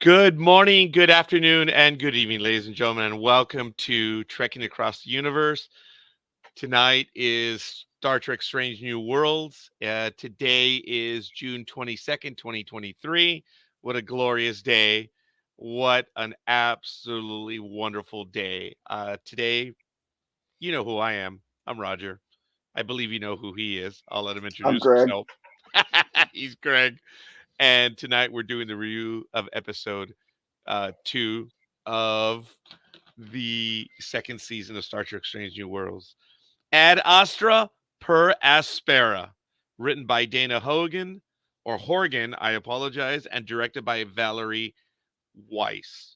Good morning, good afternoon, and good evening, ladies and gentlemen, and welcome to Trekking Across the Universe. Tonight is Star Trek Strange New Worlds. Today is June 22nd, 2023. What a glorious day. What an absolutely wonderful day. Today, you know who I am. I'm Roger. I believe you know who he is. I'll let him I'm introduce Greg. himself. He's Greg. And tonight we're doing the review of episode two of the second season of Star Trek Strange New Worlds. Ad Astra per Aspera, written by Dana Hogan, or Horgan, I apologize, and directed by Valerie Weiss.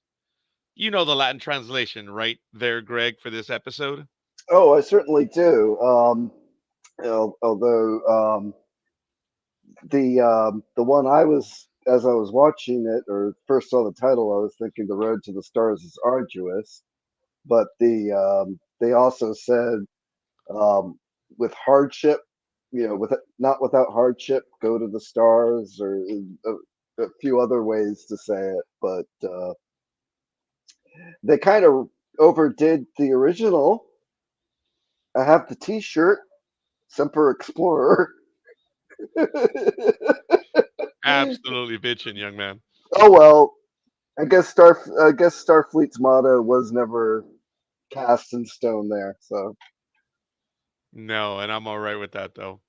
You know the Latin translation, right there, Greg, for this episode? Oh, I certainly do. Although the one I was as I was watching it or first saw the title, I was thinking the road to the stars is arduous. But they also said with hardship, with not without hardship, go to the stars, or a few other ways to say it. But they kind of overdid the original. I have the T-shirt, Semper Explorer. Absolutely bitching, young man. Oh well, I guess Starfleet's motto was never cast in stone there. So No, and I'm all right with that, though.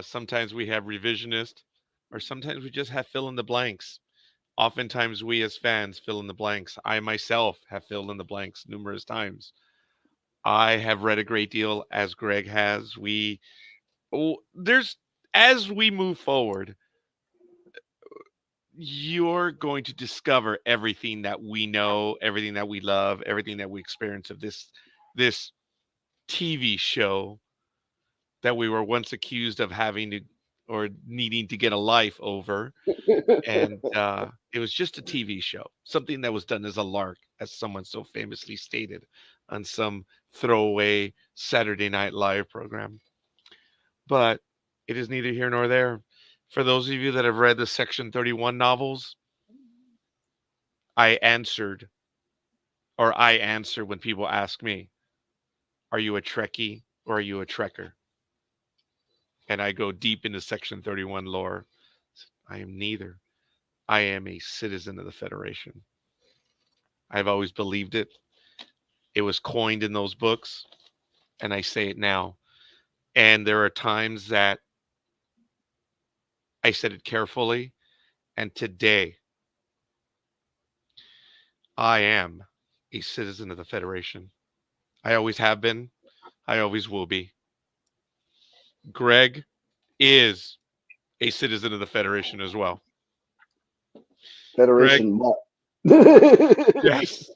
Sometimes we have revisionist, or sometimes we just have fill in the blanks. Oftentimes, we as fans fill in the blanks. I myself have filled in the blanks numerous times. I have read a great deal, as Greg has. There's, as we move forward, you're going to discover everything that we know, everything that we love, everything that we experience of this TV show that we were once accused of having to or needing to get a life over. And it was just a TV show, something that was done as a lark, as someone so famously stated on some throwaway Saturday Night Live program. But it is neither here nor there. For those of you that have read the Section 31 novels, I answered, or I answer when people ask me, are you a Trekkie or are you a Trekker? And I go deep into Section 31 lore. I am neither. I am a citizen of the Federation. I've always believed it. It was coined in those books, and I say it now. And there are times that I said it carefully, and today I am a citizen of the Federation. I always have been. I always will be. Greg is a citizen of the Federation as well. Greg, Federation what? yes.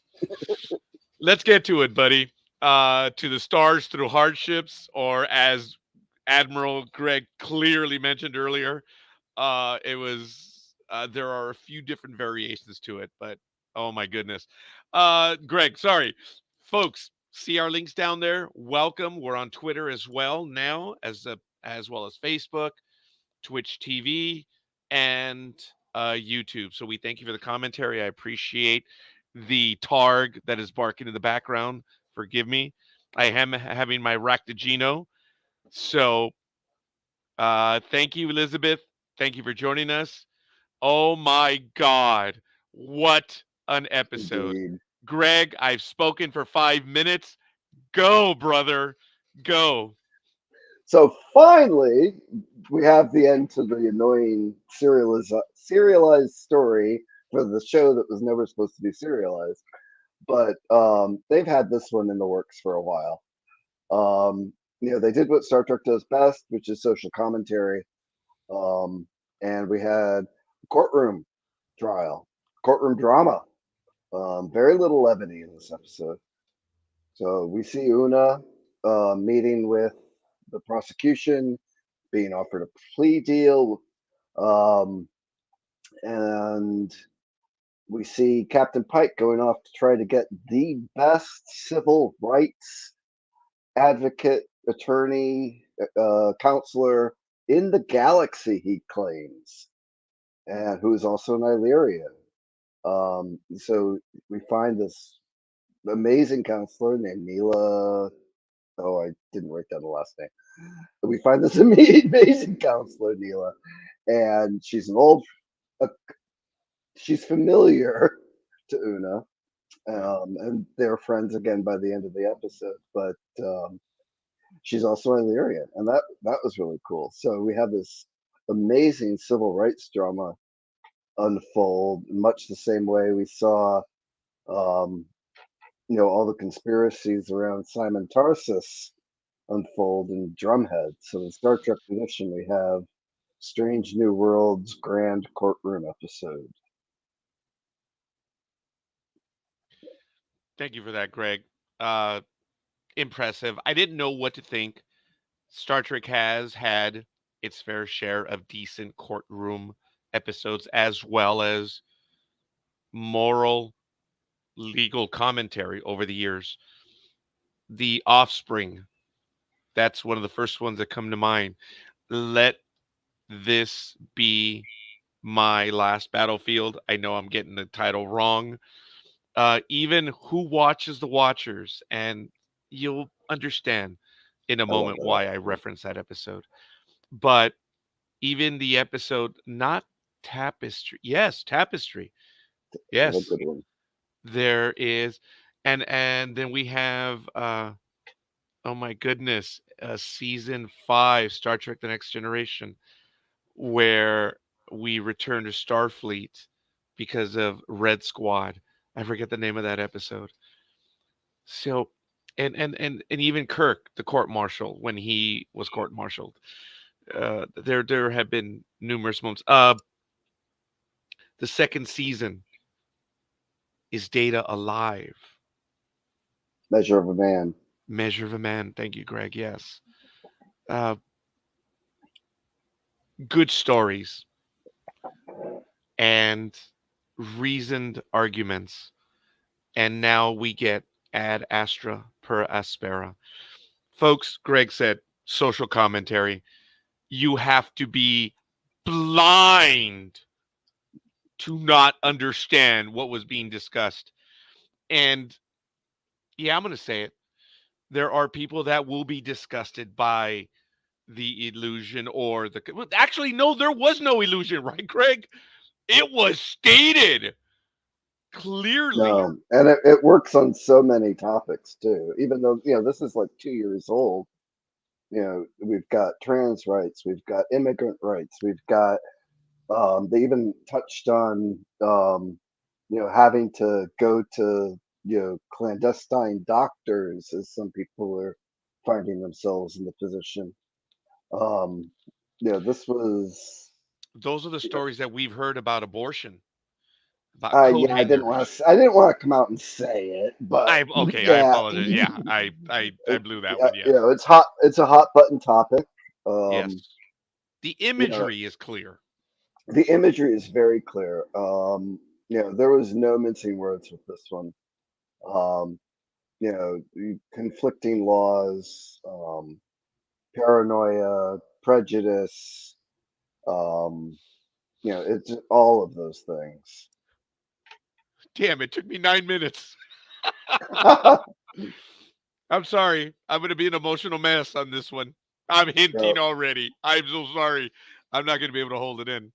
Let's get to it, buddy. To the stars through hardships, or as Admiral Greg clearly mentioned earlier, it was there are a few different variations to it, but oh my goodness. Greg, sorry. Folks, see our links down there. Welcome. We're on Twitter as well now, as well as Facebook, Twitch TV, and YouTube. So we thank you for the commentary. I appreciate the targ that is barking in the background. Forgive me. I am having my Ractigino. So thank you, Elizabeth. Thank you for joining us. Oh my God. What an episode. Indeed. Greg, I've spoken for 5 minutes. Go, brother. Go. So finally, we have the end to the annoying serialized story for the show that was never supposed to be serialized. But they've had this one in the works for a while. They did what Star Trek does best, which is social commentary. And we had courtroom trial, courtroom drama. Very little levity in this episode. So we see Una meeting with the prosecution, being offered a plea deal, um, and we see Captain Pike going off to try to get the best civil rights advocate, attorney, counselor in the galaxy, he claims, and who is also an Illyrian. So we find this amazing counselor named Neela. Oh, I didn't write down the last name. But we find this amazing counselor, Neela, and uh, she's familiar to Una, Right. and they're friends again by the end of the episode. But she's also an Illyrian, and that was really cool. So we have this amazing civil rights drama unfold, much the same way we saw, um, all the conspiracies around Simon Tarsus unfold in Drumhead. So in Star Trek tradition, we have Strange New Worlds Grand Courtroom episode. Thank you for that, Greg. Uh, Impressive. I didn't know what to think. Star Trek has had its fair share of decent courtroom episodes as well as moral legal commentary over the years. The Offspring, that's one of the first ones that come to mind. Let this be my last battlefield. I know I'm getting the title wrong. Even Who Watches the Watchers, and you'll understand in a I love moment that why I episode. reference that episode. But even the episode, not Tapestry. Yes, Tapestry. What a Yes, good one. there is, and then we have oh my goodness, season 5, Star Trek: The Next Generation, where we return to Starfleet because of Red Squad. I forget the name of that episode. So, and even Kirk, the court martial, when he was court martialed, there have been numerous moments. The second season is Data alive? Measure of a Man. Measure of a Man. Thank you, Greg. Yes. Uh, Good stories and reasoned arguments. And now we get ad astra per aspera. Folks, Greg said social commentary. You have to be blind to not understand what was being discussed. And yeah, I'm going to say it. There are people that will be disgusted by the illusion or the. Well, actually, no, there was no illusion, right, Greg? It was stated clearly. No, and it works on so many topics too. Even though this is like 2 years old. We've got trans rights, we've got immigrant rights, we've got they even touched on having to go to clandestine doctors, as some people are finding themselves in the position. Um, this was. Those are the stories that we've heard about abortion, about coat Yeah, I didn't want hangers. to. I didn't want to come out and say it, but I okay, I yeah, apologize. Yeah, I blew that yeah, one. Yes. it's hot. It's a hot button topic. Yes. Um, The you know, imagery is clear. the imagery is very clear. There was no mincing words with this one. Um, the conflicting laws, paranoia, prejudice. Um, it's all of those things. Damn, it took me 9 minutes. I'm sorry. I'm going to be an emotional mess on this one. I'm So hinting already. I'm so sorry. I'm not going to be able to hold it in.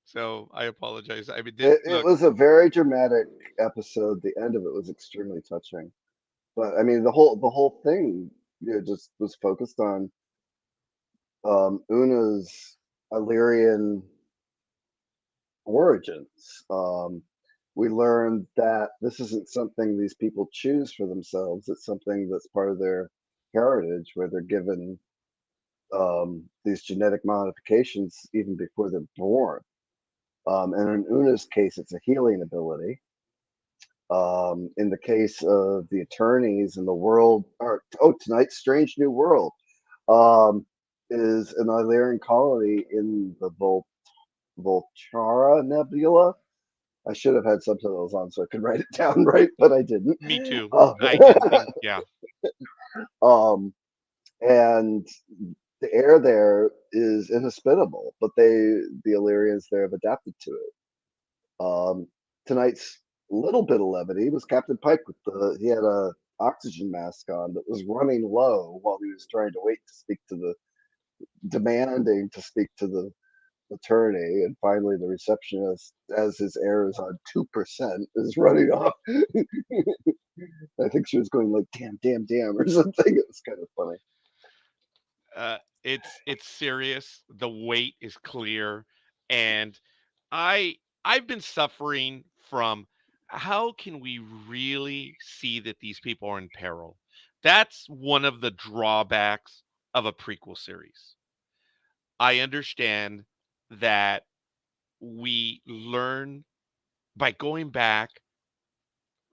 So I apologize. I mean, it look, was a very dramatic episode. The end of it was extremely touching. But I mean, the whole thing, just was focused on Una's Illyrian origins. We learned that this isn't something these people choose for themselves. It's something that's part of their heritage, where they're given these genetic modifications even before they're born. And in Una's case, it's a healing ability. In the case of the attorneys in the world, or tonight's Strange New World, um, is an Illyrian colony in the Volchara Nebula. I should have had subtitles on so I could write it down right, but I didn't. me too. Uh, I didn't think, yeah. um, and the air there is inhospitable, but the Illyrians there have adapted to it. tonight's little bit of levity was Captain Pike with the he had a oxygen mask on that was running low while he was trying to wait to speak to the demanding to speak to the attorney, and finally the receptionist, as his air is on 2%, is running off. I think she was going like damn, damn, damn or something. It was kind of funny. uh, it's serious. The weight is clear, and I I've been suffering from how can we really see that these people are in peril? That's one of the drawbacks of a prequel series. I understand that we learn by going back,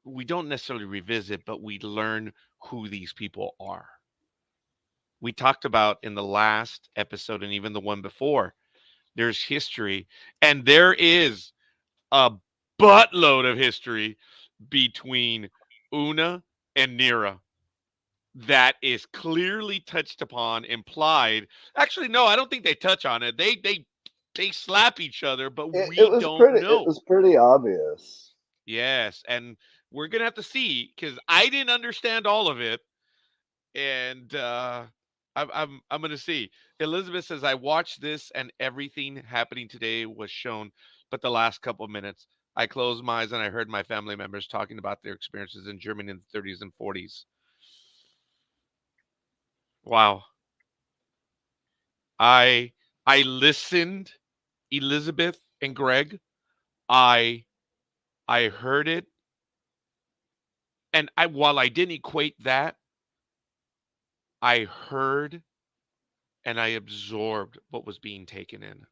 we don't necessarily revisit, but we learn who these people are. We talked about in the last episode and even the one before, there's history, and there is a buttload of history between Una and Nira that is clearly touched upon, implied. Actually, no, I don't think they touch on it. They slap each other, but we don't It know. was pretty obvious. Yes, and we're gonna have to see because I didn't understand all of it, and I'm gonna see. Elizabeth says I watched this and everything happening today was shown, but the last couple of minutes, I closed my eyes and I heard my family members talking about their experiences in Germany in the 30s and 40s. Wow, I I listened, Elizabeth and Greg. I I heard it, and I while I didn't equate that, I heard and I absorbed what was being taken in.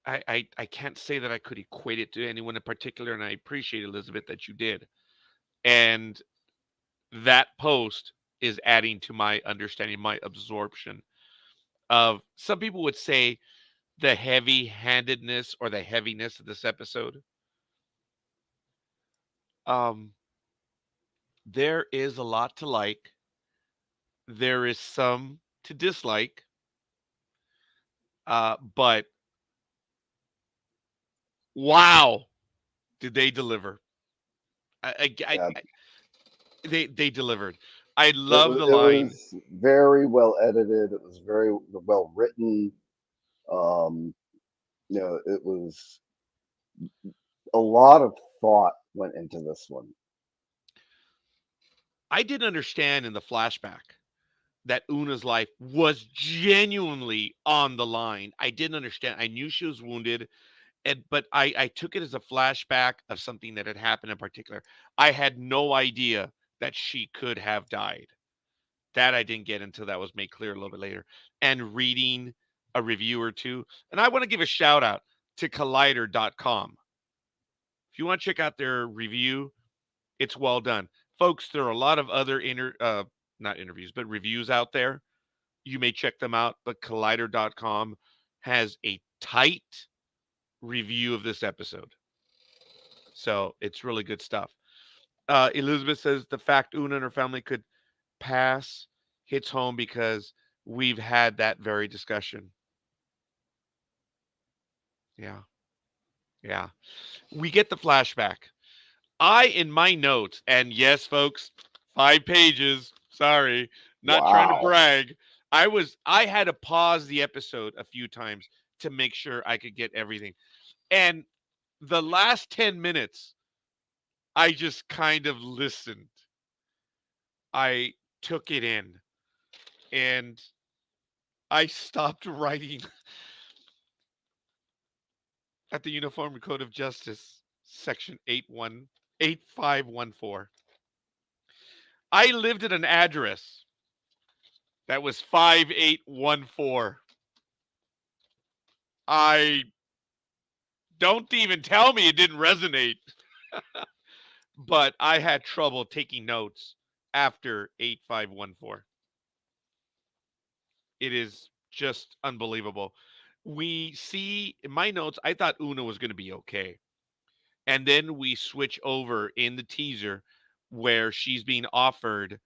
I can't say that I could equate it to anyone in particular, and I appreciate Elizabeth that you did. And that post is adding to my understanding, my absorption of some people would say the heavy handedness or the heaviness of this episode. Um, there is a lot to like. There is some to dislike. But wow, did they deliver? Yeah, They delivered. I love the it line. was very well edited. It was very well written. Um, it was a lot of thought went into this one. I didn't understand in the flashback that Una's life was genuinely on the line. I didn't understand. I knew she was wounded, but I took it as a flashback of something that had happened in particular. I had no idea that she could have died. That I didn't get until that was made clear a little bit later. And reading a review or two, and I want to give a shout out to collider.com. If you want to check out their review, it's well done. Folks, there are a lot of other not interviews, but reviews out there. You may check them out, but collider.com has a tight review of this episode. So it's really good stuff. Elizabeth says the fact Una and her family could pass hits home because we've had that very discussion. Yeah. Yeah. We get the flashback. In my notes, and yes, folks, 5 pages. Sorry, not trying to Wow. brag. I had to pause the episode a few times to make sure I could get everything. And the last 10 minutes, I just kind of listened. I took it in and I stopped writing at the Uniform Code of Justice, section 8514. I lived at an address that was 5814. I don't even tell me it didn't resonate, but I had trouble taking notes after 8514. It is just unbelievable. We see in my notes, I thought Una was going to be okay. And then we switch over in the teaser where she's being offered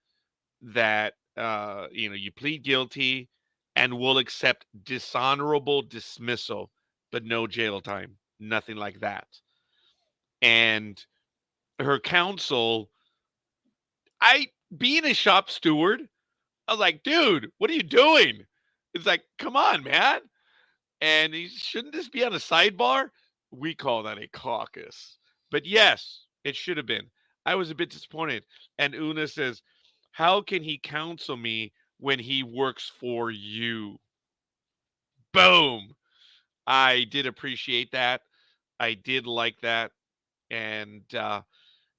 that you plead guilty and will accept dishonorable dismissal, but no jail time. nothing like that. And her counsel, I being a shop steward, I was like, dude, what are you doing? It's like, come on, man. And he shouldn't this be on a sidebar? We call that a caucus. But yes, it should have been. I was a bit disappointed. And Una says, how can he counsel me when he works for you? Boom. I did appreciate that. I did like that. And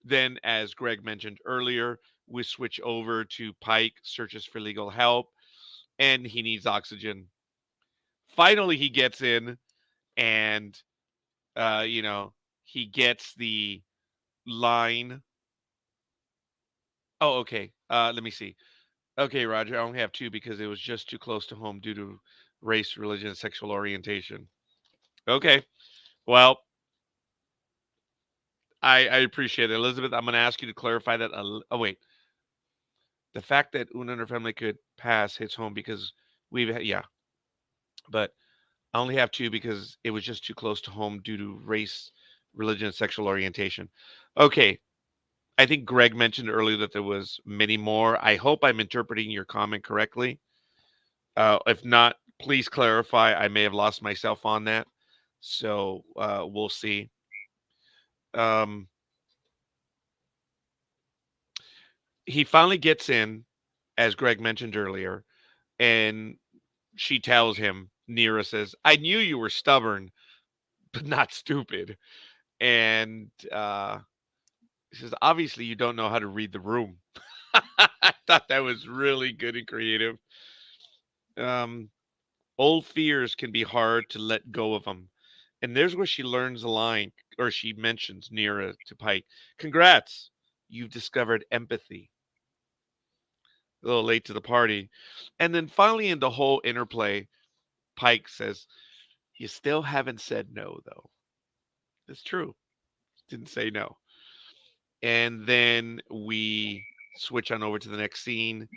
then, as Greg mentioned earlier, we switch over to Pike searches for legal help and he needs oxygen. Finally, he gets in and, you know, he gets the line. Oh, okay. Let me see. Okay, Roger, I only have two because it was just too close to home due to race, religion, and sexual orientation. Okay. Well, I appreciate it. Elizabeth, I'm going to ask you to clarify that. Oh, wait. The fact that Una and her family could pass hits home because yeah, but I only have two because it was just too close to home due to race, religion, and sexual orientation. Okay. I think Greg mentioned earlier that there was many more. I hope I'm interpreting your comment correctly. If not, please clarify. I may have lost myself on that. So we'll see. Um, he finally gets in, as Greg mentioned earlier, and she tells him, Nira says, I knew you were stubborn, but not stupid. And he says, obviously, you don't know how to read the room. I thought that was really good and creative. Um, Old fears can be hard to let go of them. And there's where she learns a line, or she mentions Nira to Pike. Congrats, you've discovered empathy. A little late to the party. And then finally, in the whole interplay, Pike says, you still haven't said no, though. It's true. Didn't say no. And then we switch on over to the next scene.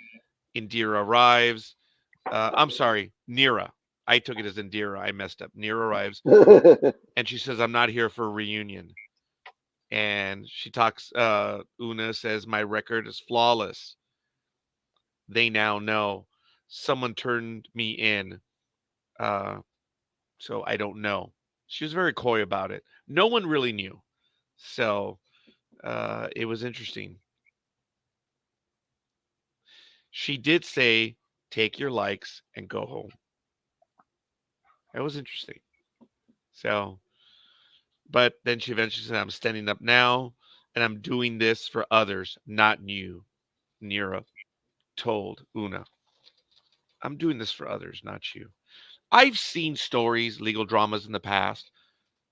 Indira arrives. I'm sorry, Nira. I took it as Indira. I messed up. Nira arrives and she says, I'm not here for a reunion. And she talks, Una says, my record is flawless. They now know. Someone turned me in. Uh, so I don't know. She was very coy about it. No one really knew. So it was interesting. She did say, take your likes and go home. That was interesting. So, but then she eventually said, I'm standing up now and I'm doing this for others, not you, Nira told Una. I'm doing this for others, not you. I've seen stories, legal dramas in the past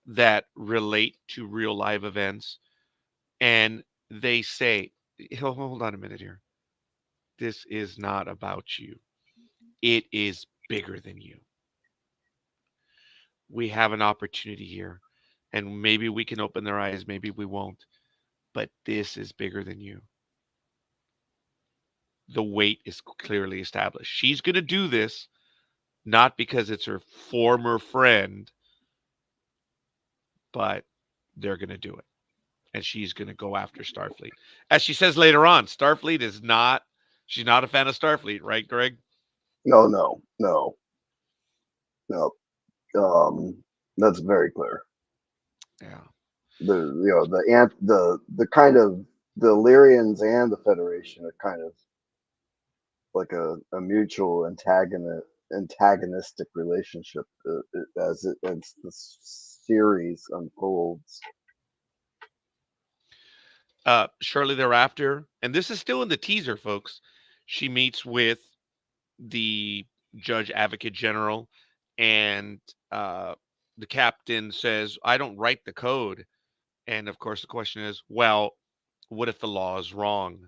that relate to real live events, and they say, hold on a minute here. This is not about you. It is bigger than you. We have an opportunity here, and maybe we can open their eyes, maybe we won't, but this is bigger than you. The weight is clearly established. She's going to do this not because it's her former friend, but they're going to do it. And she's going to go after Starfleet. As she says later on, Starfleet is not, she's not a fan of Starfleet, right, Greg? No, no, no, no. That's very clear. Yeah. The kind of the Lyrians and the Federation are kind of like a mutual antagonistic relationship as the series unfolds. Shortly thereafter, and this is still in the teaser, folks, she meets with the judge advocate general, and the captain says, I don't write the code. And of course, the question is, well, what if the law is wrong?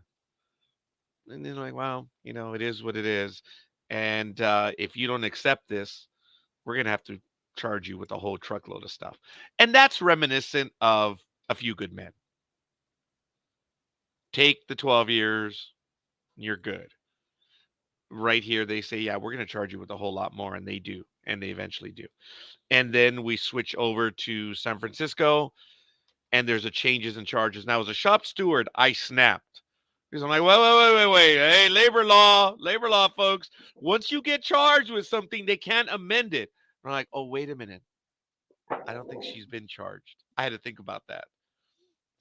And then, like, well, it is what it is. And if you don't accept this, we're going to have to charge you with a whole truckload of stuff. And that's reminiscent of A Few Good Men. Take the 12 years, you're good. Right here, they say, yeah, we're going to charge you with a whole lot more. And they do. and they eventually do. And then we switch over to San Francisco, and there's a changes in charges. Now, as a shop steward, I snapped because I'm like, wait, hey, labor law, folks. Once you get charged with something, they can't amend it. And I'm like, oh, wait a minute, I don't think she's been charged. I had to think about that.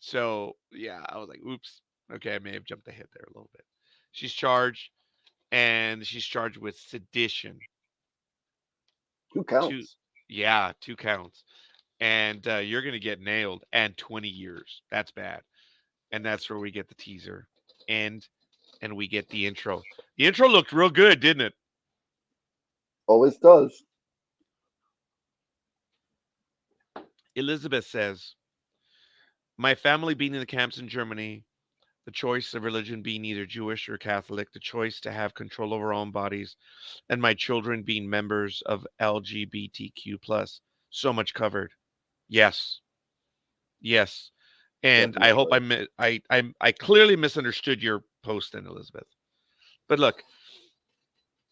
So yeah, I was like, oops, okay, I may have jumped ahead there a little bit. She's charged, and she's charged with sedition. Who Two, counts? yeah, 2 counts, and you're gonna get nailed and 20 years. That's bad, and that's where we get the teaser, and and we get the intro. The intro looked real good, didn't it? Always does. Elizabeth says, "My family being in the camps in Germany, the choice of religion being either Jewish or Catholic, the choice to have control over our own bodies, and my children being members of LGBTQ plus. So much covered. Yes, yes." And I hope Definitely. I clearly misunderstood your post then, Elizabeth. But look,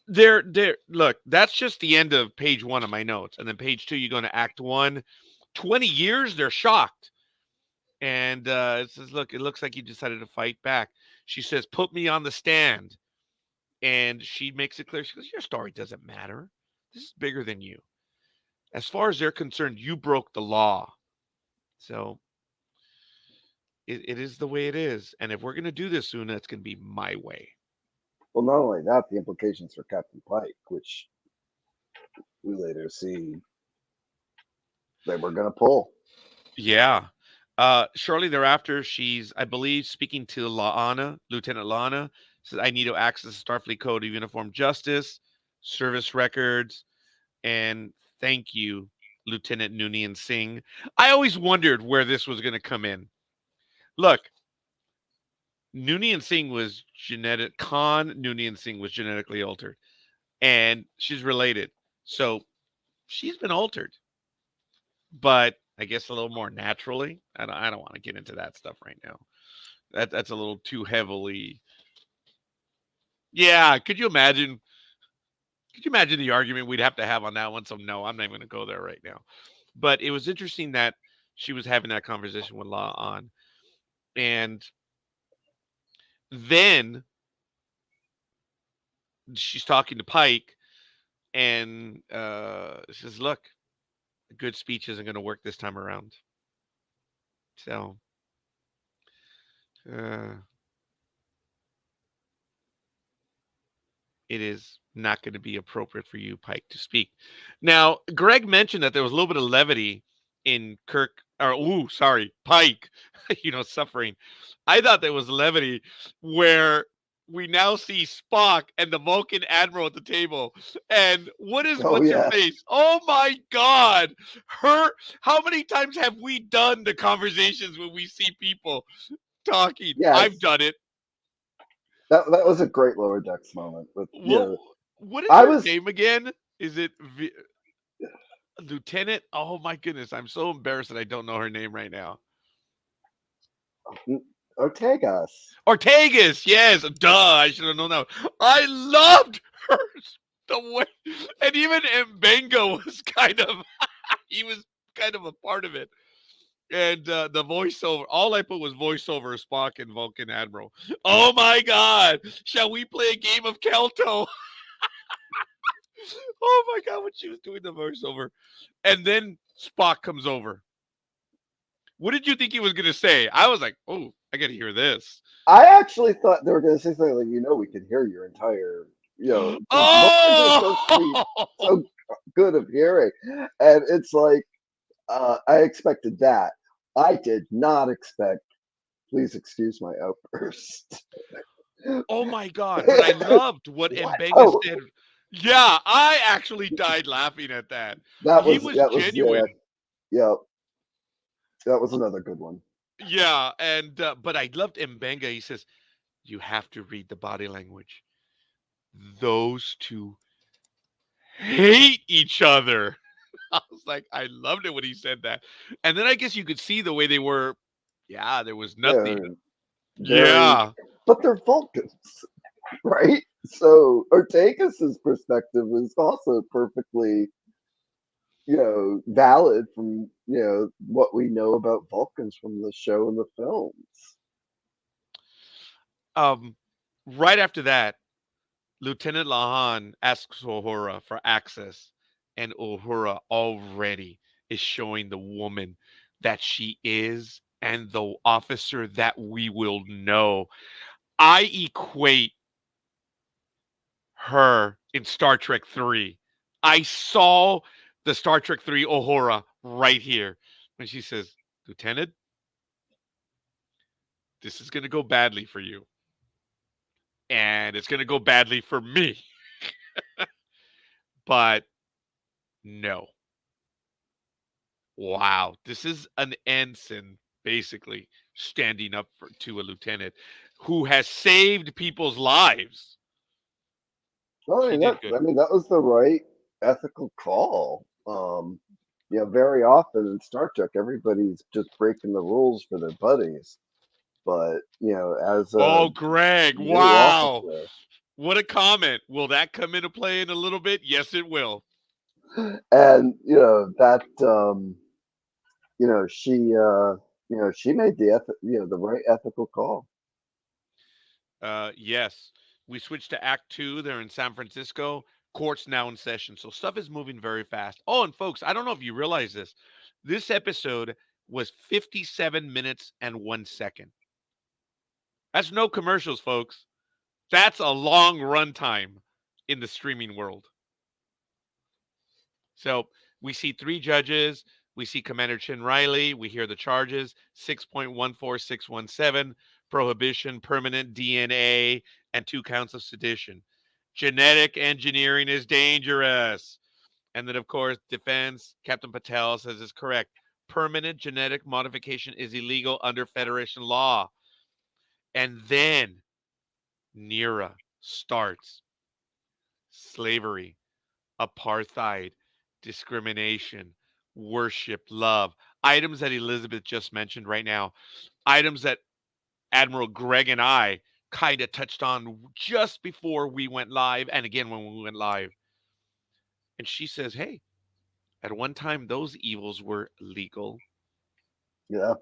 there look, that's just the end of page 1 of my notes. And then page 2, you go into act 1. 20 years, they're shocked. And it says, look, it looks like you decided to fight back. She says, put me on the stand. And she makes it clear. She goes, your story doesn't matter. This is bigger than you. As far as they're concerned, you broke the law. So it is the way it is. And if we're going to do this soon, it's going to be my way. Well, not only that, the implications for Captain Pike, which we later see they were going to pull. Yeah. Shortly thereafter, she's, I believe, speaking to La'ana, Lieutenant La'ana, says, I need to access the Starfleet Code of Uniform Justice, service records, and thank you, Lieutenant Noonien Singh. I always wondered where this was going to come in. Look, Noonien Singh was Noonien Singh was genetically altered, and she's related. So she's been altered, but I guess a little more naturally. I don't want to get into that stuff right now. That's a little too heavily. Yeah, could you imagine? Could you imagine the argument we'd have to have on that one? So no, I'm not even going to go there right now. But it was interesting that she was having that conversation with La on, and then she's talking to Pike, and she says, "Look, a good speech isn't going to work this time around." So, uh, it is not going to be appropriate for you, Pike, to speak. Now, Greg mentioned that there was a little bit of levity in Pike, suffering. I thought there was levity where we now see Spock and the Vulcan Admiral at the table. And Oh, what's her yeah. face? Oh my God. How many times have we done the conversations when we see people talking? I've Yes. done it. That was a great Lower Decks moment. But What, yeah, what is I her was name again? Is it Lieutenant? Oh my goodness, I'm so embarrassed that I don't know her name right now. Ortegas. Ortegas, yes, duh, I should have known that. I loved her the way, and even Mbenga was he was kind of a part of it. And the voiceover, all I put was voiceover Spock and Vulcan Admiral. Oh my God, shall we play a game of Kelto? Oh my God, when she was doing the voiceover, and then Spock comes over. What did you think he was gonna say? I was like, oh, I gotta hear this. I actually thought they were going to say something like, we could hear your entire, because Vulcans are supposed to be Oh, so good of hearing. And it's like, I expected that. I did not expect, please excuse my outburst. oh my God! But I loved what What? Mbenga Oh, said. Yeah, I actually died laughing at that. that He was, was that was, yeah, genuine. yeah, that was another good one. Yeah, and but I loved Mbenga. He says, "You have to read the body language. Those two hate each other." I was like, I loved it when he said that. And then I guess you could see the way they were. Yeah, there was nothing. They're very, Yeah. but they're Vulcans, right? So Ortegas's perspective is also perfectly. valid from what we know about Vulcans from the show and the films. Um, right after that, Lieutenant Lahan asks Uhura for access, and Uhura already is showing the woman that she is and the officer that we will know. I equate her in Star Trek 3. I saw the Star Trek 3 Uhura right here when she says, Lieutenant, this is going to go badly for you. And it's going to go badly for me. But no. Wow, this is an ensign basically standing up to a lieutenant who has saved people's lives. Well, She did good. I mean that was the right ethical call. Very often in Star Trek, everybody's just breaking the rules for their buddies. But as a Oh, Greg, new wow. officer, What a comment. Will that come into play in a little bit? Yes, it will. and that she made the right ethical call. Yes. We switched to Act Two. They're in San Francisco. Court's now in session. So stuff is moving very fast. Oh, and folks, I don't know if you realize this. This episode was 57 minutes and 1 second. That's no commercials, folks. That's a long runtime in the streaming world. So we see three judges. We see Commander Chin Riley. We hear the charges 6.14617, prohibition, permanent DNA, and 2 counts of sedition. Genetic engineering is dangerous. And then, of course, defense, Captain Patel says is correct. Permanent genetic modification is illegal under Federation law. And then Nira starts slavery, apartheid, discrimination, worship, love, items that Elizabeth just mentioned right now, items that Admiral Greg and I kind of touched on just before we went live and again when we went live. And she says, hey, at one time those evils were legal. Yeah,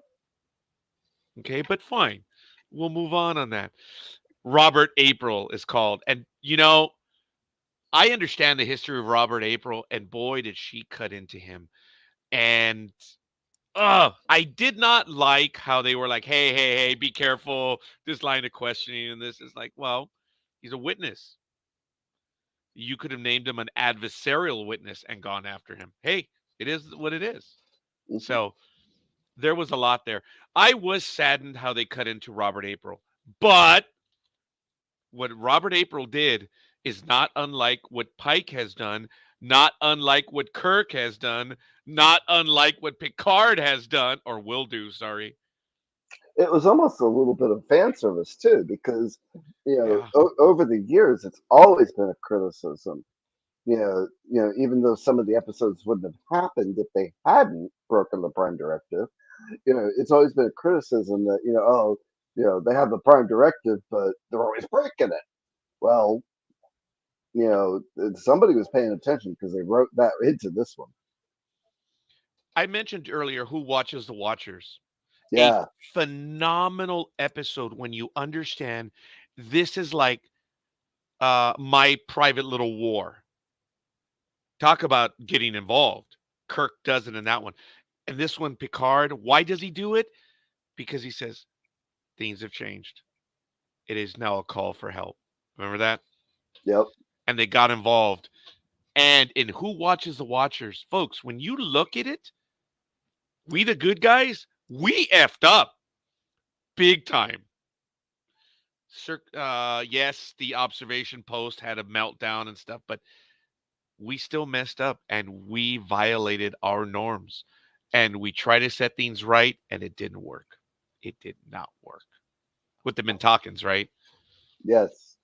Okay, but fine. We'll move on that. Robert April is called. And, I understand the history of Robert April, and boy, did she cut into him. And I did not like how they were like, hey, hey, hey, be careful. This line of questioning and this is like, well, he's a witness. You could have named him an adversarial witness and gone after him. Hey, it is what it is. hmm So there was a lot there. I was saddened how they cut into Robert April. But what Robert April did is not unlike what Pike has done, not unlike what Kirk has done, not unlike what Picard has done or will do, sorry. it was almost a little bit of fan service too, because Yeah. over the years, it's always been a criticism. Even though some of the episodes wouldn't have happened if they hadn't broken the Prime Directive, it's always been a criticism that they have the Prime Directive, but they're always breaking it. Well, somebody was paying attention because they wrote that into this one. I mentioned earlier Who Watches the Watchers. A Yeah, phenomenal episode when you understand this is like my private little war. Talk about getting involved. Kirk does it in that one. And this one, Picard, why does he do it? Because he says, things have changed. It is now a call for help. Remember that? yep, And they got involved. And in Who Watches the Watchers, folks, when you look at it, we the good guys, we effed up big time. Yes, the observation post had a meltdown and stuff, but we still messed up and we violated our norms. And we tried to set things right and it didn't work. It did not work with the Mintakans, right? yes.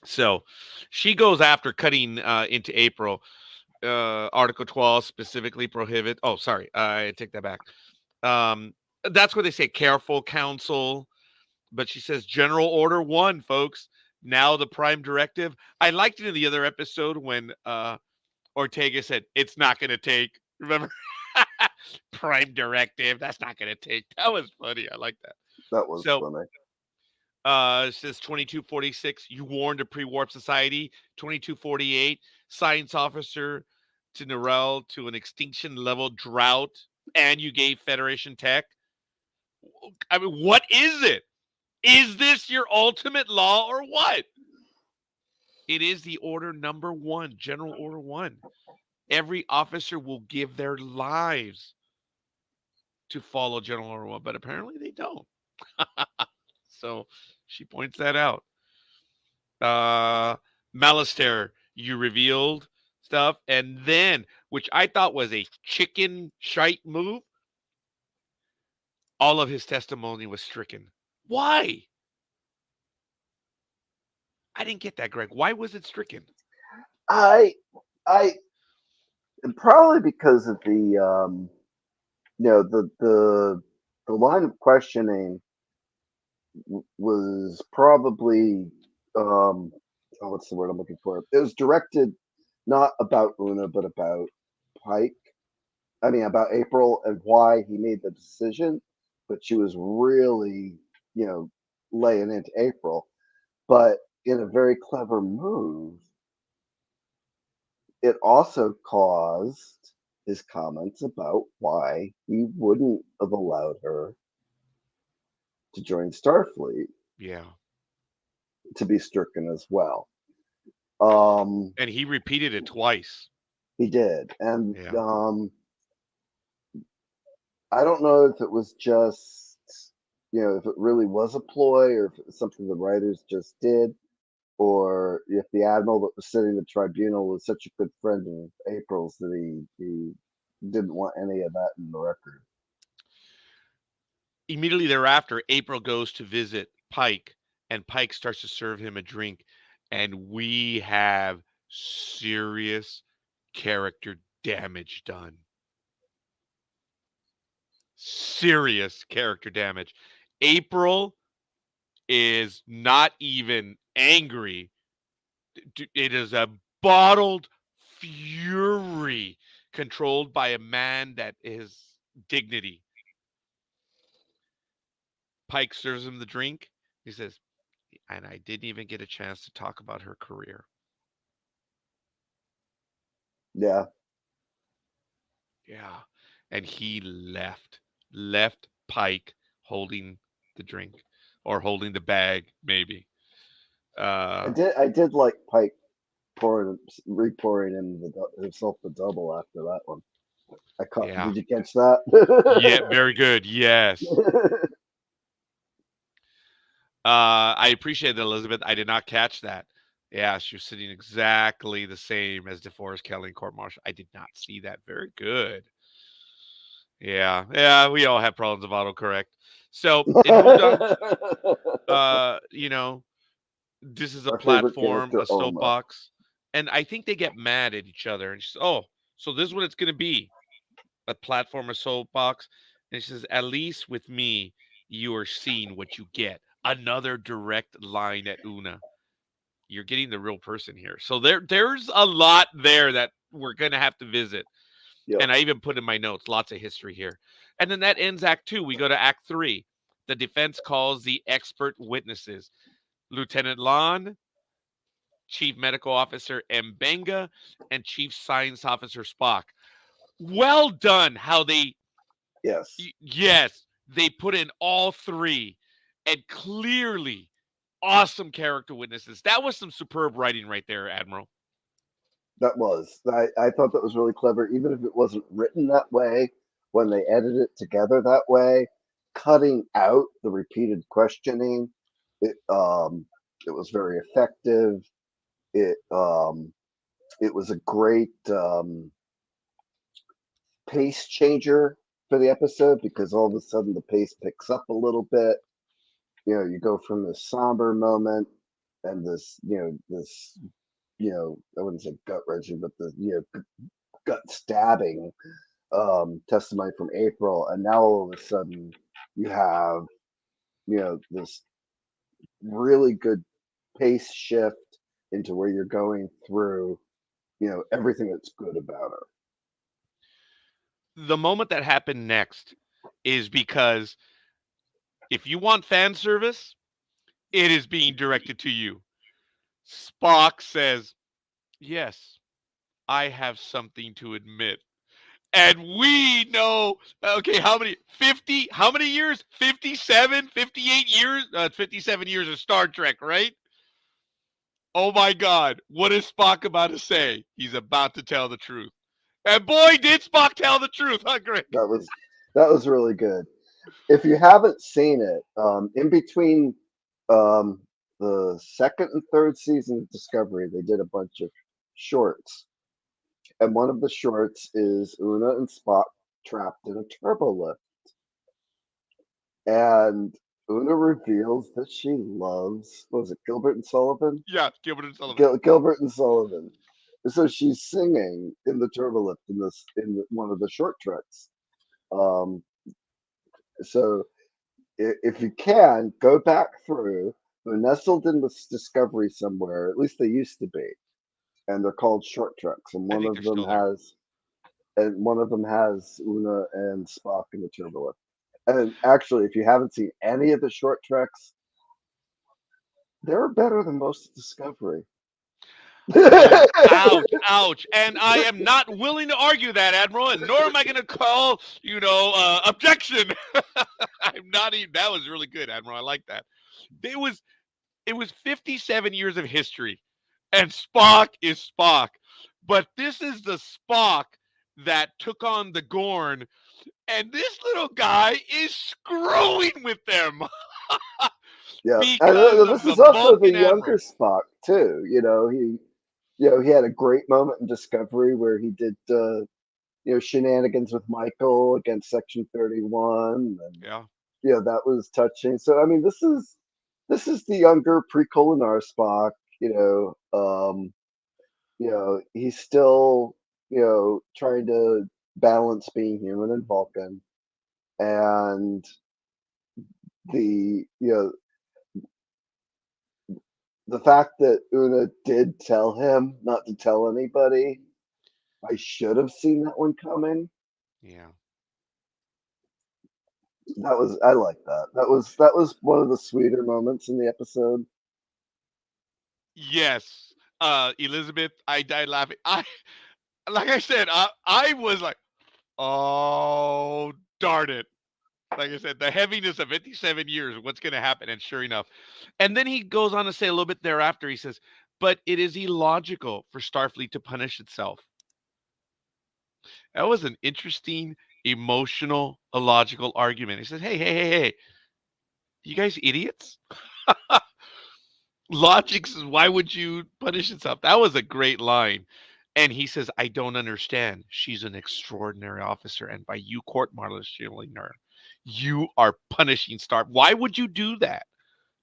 So she goes after cutting into April. Article 12 specifically prohibit. Oh, sorry. I take that back. Um, that's where they say careful counsel. But she says General Order 1, folks. Now the prime directive. I liked it in the other episode when Ortega said, it's not going to take. Remember? Prime directive. That's not gonna take. That was funny. I like that. That was So funny. it says 2246. You warned a pre-warp society. 2248. Science officer to Narelle to an extinction level drought, and you gave Federation tech. I mean, what is it? Is this your ultimate law or what? It is the order number one, General Order One. Every officer will give their lives to follow General Order One, but apparently they don't. So she points that out. Uh, Malister, you revealed stuff, and then, which I thought was a chicken shite move, all of his testimony was stricken. Why? I didn't get that, Greg. Why was it stricken? I I probably because of the the line of questioning was probably um what's the word I'm looking for? It was directed not about Una but about Pike. I mean about April and why he made the decision, but she was really, you know, laying into April. But in a very clever move, it also caused his comments about why he wouldn't have allowed her to join Starfleet Yeah. to be stricken as well. Um, And he repeated it twice. he did, and Yeah. I don't know if it was just, you know, if it really was a ploy or if it was something the writers just did, or if the admiral that was sitting the tribunal was such a good friend of April's that he didn't want any of that in the record. Immediately thereafter, April goes to visit Pike, and Pike starts to serve him a drink, and we have serious character damage done. Serious character damage. April is not even angry. It is a bottled fury controlled by a man that is dignity. Pike serves him the drink. He says, and I didn't even get a chance to talk about her career. Yeah, Yeah. And he left Pike holding the drink or holding the bag, maybe. Uh, I did like Pike pouring repouring himself the double after that one. I caught. yeah. Did you catch that? Yeah, very good. Yes. I appreciate that, Elizabeth. I did not catch that. Yeah, she was sitting exactly the same as DeForest Kelly and Court Martial. I did not see that. Very good. Yeah, yeah, we all have problems of autocorrect. So it moved on. You know, this is a Our favorite platform, character, a Oma. soapbox, and I think they get mad at each other. And she says, "Oh, so this is what it's going to be: a platform, a soapbox." And she says, "At least with me, you are seeing what you get." Another direct line at Una. You're getting the real person here. So there's a lot there that we're going to have to visit. Yep. And I even put in my notes lots of history here. And then that ends Act 2. We go to Act 3. The defense calls the expert witnesses. Lieutenant Lon, Chief Medical Officer Mbenga, and Chief Science Officer Spock. Well done how they Yes. yes, they put in all three and clearly awesome character witnesses. That was some superb writing right there, Admiral. That was. I thought that was really clever, even if it wasn't written that way. When they edited it together that way, cutting out the repeated questioning, it it was very effective. It it was a great pace changer for the episode because all of a sudden the pace picks up a little bit. You know, you go from this somber moment and this, I wouldn't say gut wrenching, but the, gut stabbing testimony from April, and now all of a sudden you have, this really good pace shift into where you're going through, everything that's good about her. the moment that happened next is because if you want fan service, it is being directed to you. Spock says, "Yes, I have something to admit." And we know, okay, how many 50, how many years? 57, 58 years? 57 years of Star Trek, right? Oh my God, what is Spock about to say? He's about to tell the truth. And boy, did Spock tell the truth, huh, Greg? That was really good. If you haven't seen it, in between um, the second and third season of Discovery, they did a bunch of shorts, and one of the shorts is Una and Spock trapped in a turbo lift, and Una reveals that she loves, what was it, Gilbert and Sullivan? Yeah, Gilbert and Sullivan. Gilbert and Sullivan. So she's singing in the turbo lift in one of the short treks. Um, so if you can go back through, they're nestled in this Discovery somewhere. At least they used to be, and they're called short treks. And I think they're still there. one of them has Una and Spock in the turbo lift. And actually, if you haven't seen any of the short treks, they're better than most of Discovery. Oh, ouch, ouch. And I am not willing to argue that, Admiral, and nor am I going to call, objection. I'm not even, that was really good, Admiral. I like that. It was, it was 57 years of history, and Spock is Spock. But this is the Spock that took on the Gorn, and this little guy is screwing with them Yeah, because and of this the is also the Vulcan younger Admiral. Spock too. He had a great moment in Discovery where he did shenanigans with Michael against Section 31, and Yeah. that was touching. So I mean, this is the younger pre-Kolinar Spock. He's still trying to balance being human and Vulcan, and the you know the fact that Una did tell him not to tell anybody. I should have seen that one coming. Yeah. I like that. That was one of the sweeter moments in the episode. Yes. Elizabeth, I died laughing. Like I said, I was like, oh, darn it. Like I said, the heaviness of 57 years, what's going to happen? And sure enough. And then he goes on to say a little bit thereafter, he says, but it is illogical for Starfleet to punish itself. That was an interesting, emotional, illogical argument. He says, hey, hey, hey, hey, you guys idiots? Logic says, why would you punish yourself? That was a great line. And he says, I don't understand. She's an extraordinary officer, and by you court martialing her, you are punishing Star. Why would you do that?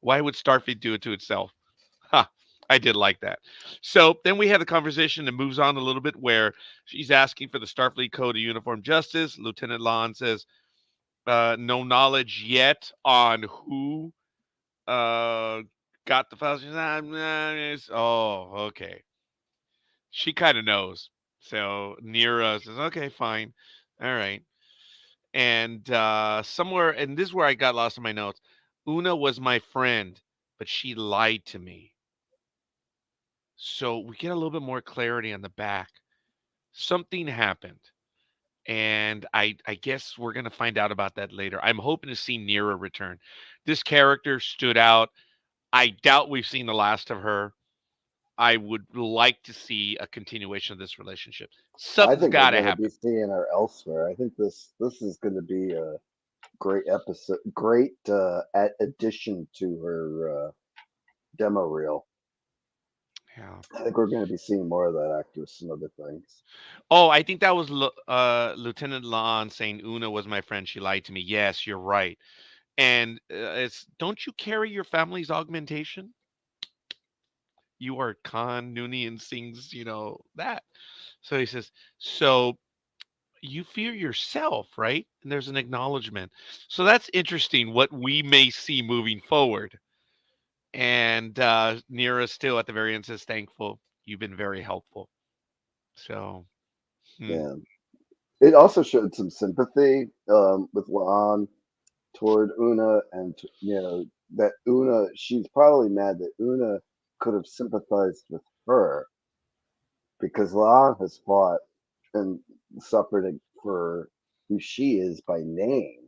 Why would Starfleet do it to itself? Huh. I did like that. So then we had a conversation that moves on a little bit where she's asking for the Starfleet Code of Uniform Justice. Lieutenant Lon says, no knowledge yet on who uh, got the files. She's, oh, okay. She kind of knows. So Nira says, okay, fine. All right. And somewhere, and this is where I got lost in my notes. Una was my friend, but she lied to me. So we get a little bit more clarity on the back. Something happened. And I guess we're gonna find out about that later. I'm hoping to see Nira return. This character stood out. I doubt we've seen the last of her. I would like to see a continuation of this relationship. I Something's think we're got to going to be happen. seeing her elsewhere. I think this is going to be a great episode, great addition to her demo reel. Yeah. I think we're going to be seeing more of that actress and other things. Oh, I think that was Lieutenant Lon saying Una was my friend. She lied to me. Yes, you're right. And it's don't you carry your family's augmentation? You are Khan Noonien sings, that. So he says, so you fear yourself, right? And there's an acknowledgement. So that's interesting what we may see moving forward. And Nira still at the very end says, thankful. You've been very helpful. So, hmm. Yeah. it also showed some sympathy with Lan toward Una, and that Una, she's probably mad that Una could have sympathized with her because Lan has fought and suffered for who she is by name,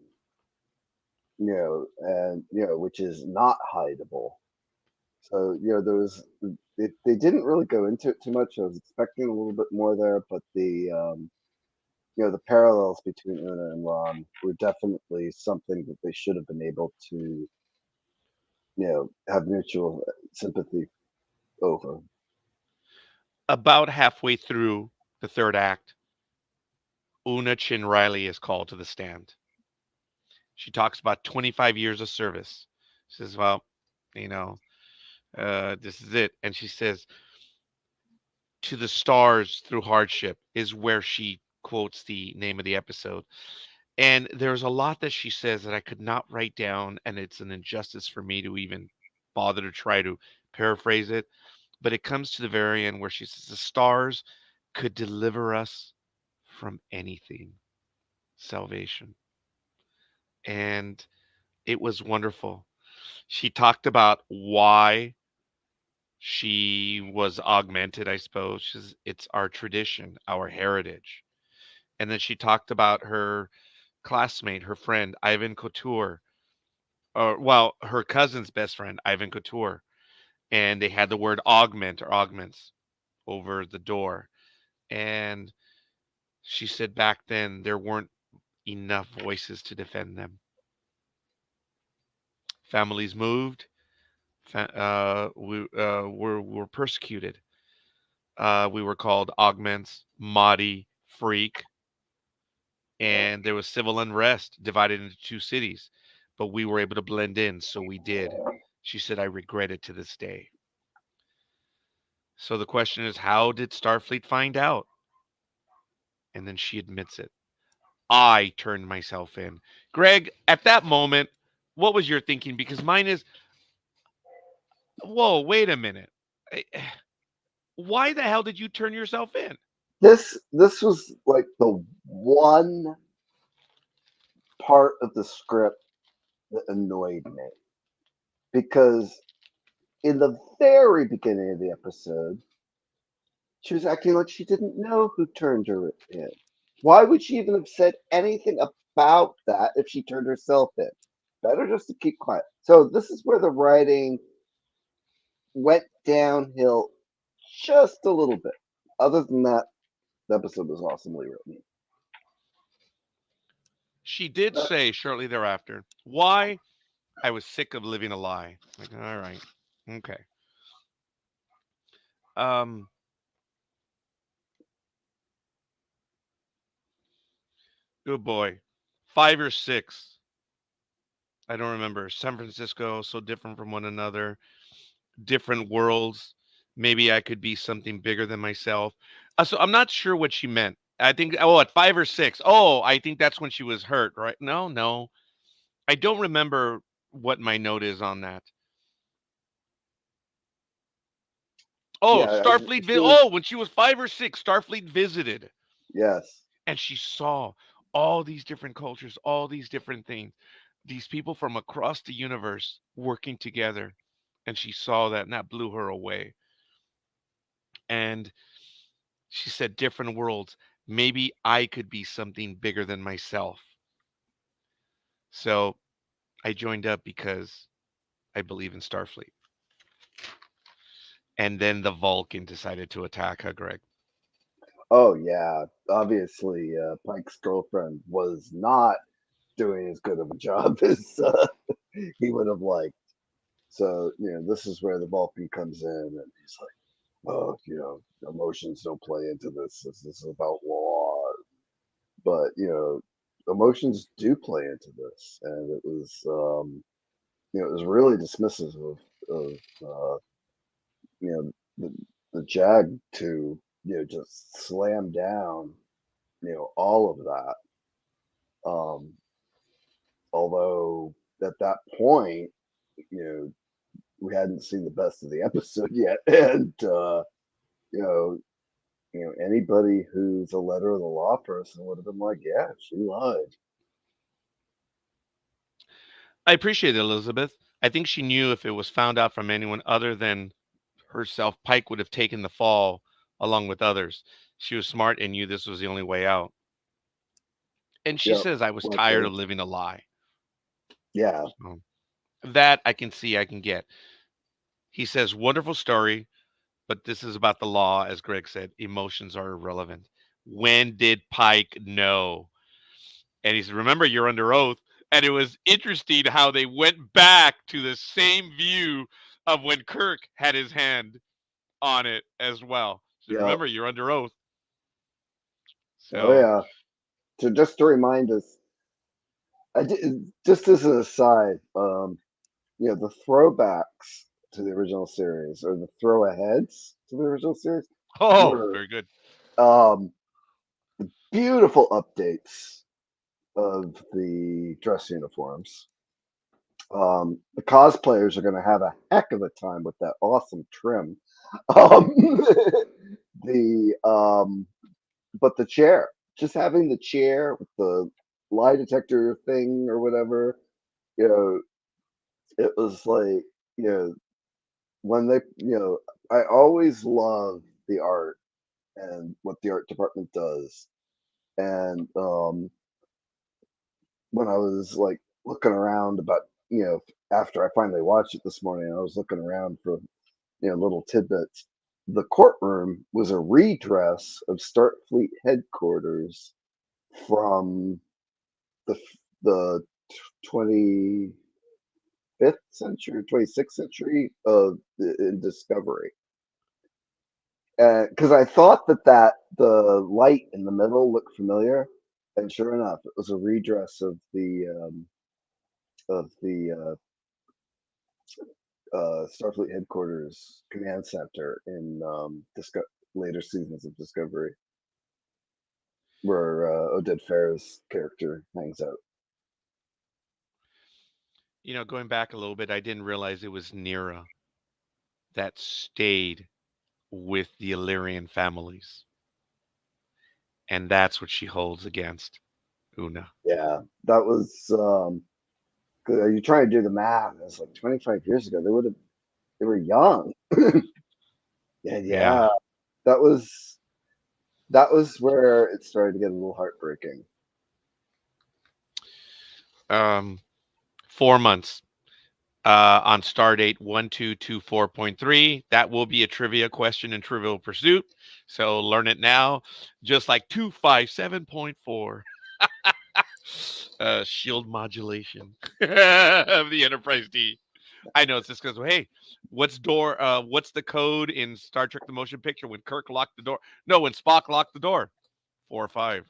and which is not hideable. So there was they didn't really go into it too much. I was expecting a little bit more there, but the parallels between Una and Ron were definitely something that they should have been able to have mutual sympathy over. About halfway through the third act, Una Chin Riley is called to the stand. She talks about 25 years of service. She says, "Well, you know, this is it." And she says, "To the stars through hardship" is where she quotes the name of the episode. And there's a lot that she says that I could not write down, and it's an injustice for me to even bother to try to paraphrase it. But it comes to the very end where she says, "The stars could deliver us from anything, salvation." And it was wonderful. She talked about why she was augmented, I suppose. She's, it's our tradition, our heritage. And then she talked about her classmate, her friend, Ivan Couture, or well, her cousin's best friend, Ivan Couture. And they had the word augment or augments over the door. And she said back then there weren't enough voices to defend them. Families moved. We were persecuted. We were called augments, Mahdi, freak, and there was civil unrest divided into two cities. But we were able to blend in, so we did. She said, "I regret it to this day." So the question is, how did Starfleet find out? And then she admits it. I turned myself in. Greg, at that moment, what was your thinking? Because mine is, whoa, wait a minute. I- Why the hell did you turn yourself in? This was like the one part of the script that annoyed me because in the very beginning of the episode, she was acting like she didn't know who turned her in. Why would she even have said anything about that if she turned herself in? Better just to keep quiet. So this is where the writing went downhill just a little bit. Other than that, the episode was awesomely written. She did say shortly thereafter, "Why? I was sick of living a lie." Like, all right, okay. Um, good boy. Five or six. I don't remember. San Francisco, so different from one another. Different worlds. Maybe I could be something bigger than myself. So I'm not sure what she meant. I think, oh, at five or six. Oh, I think that's when she was hurt, right? No, no. I don't remember what my note is on that. Oh, Yeah, Starfleet. she was. Oh, when she was five or six, Starfleet visited, Yes. and she saw all these different cultures, all these different things, these people from across the universe working together, and she saw that, and that blew her away. And she said, "Different worlds. Maybe I could be something bigger than myself." So I joined up because I believe in Starfleet. And then the Vulcan decided to attack her, Greg. Oh yeah. Obviously, Pike's girlfriend was not doing as good of a job as he would have liked. So this is where the Vulcan comes in, and he's like, "Oh, emotions don't play into this. This is about law." But emotions do play into this, and it was really dismissive of you know the Jag to just slam down all of that. Um, Although at that point, you know, we hadn't seen the best of the episode yet, and you know, Anybody who's a letter of the law person would have been like, yeah, she lied. I appreciate it, Elizabeth. I think she knew if it was found out from anyone other than herself, Pike would have taken the fall along with others. She was smart and knew this was the only way out. And she Yep, says, I was tired likely. of living a lie. Yeah, So that I can see, I can get. He says, wonderful story, but this is about the law. As Greg said, emotions are irrelevant. When did Pike know? And he said, remember, you're under oath. And it was interesting how they went back to the same view of when Kirk had his hand on it as well. So yep. remember, you're under oath. Oh So, yeah. So just to remind us, just as an aside, the throwbacks to the original series or the throw-aheads to the original series oh, were very good. um, beautiful updates of the dress uniforms. The cosplayers are going to have a heck of a time with that awesome trim. Um, the but the chair, just having the chair with the lie detector thing or whatever, you know, it was like, you know, when they, I always love the art and what the art department does. And when I was like looking around about, after I finally watched it this morning, I was looking around for, little tidbits. The courtroom was a redress of Starfleet headquarters from the 25th century, 26th century of in Discovery. Because I thought that the light in the middle looked familiar, and sure enough, it was a redress of the Starfleet headquarters command center in later seasons of Discovery, where Oded Fehr's character hangs out. Going back a little bit, I didn't realize it was Nira that stayed with the Illyrian families. And that's what she holds against Una. Yeah, that was. You try to do the math. It's like 25 years ago. They were young. Yeah, Yeah. yeah. That was that was where it started to get a little heartbreaking. Um, 4 months on Stardate 1224.3. That will be a trivia question in Trivial Pursuit. So learn it now, just like 257.4. Shield modulation of the Enterprise D. I know it's just because, hey, what's the code in Star Trek the Motion Picture when Kirk locked the door? No, when Spock locked the door. 4 or 5.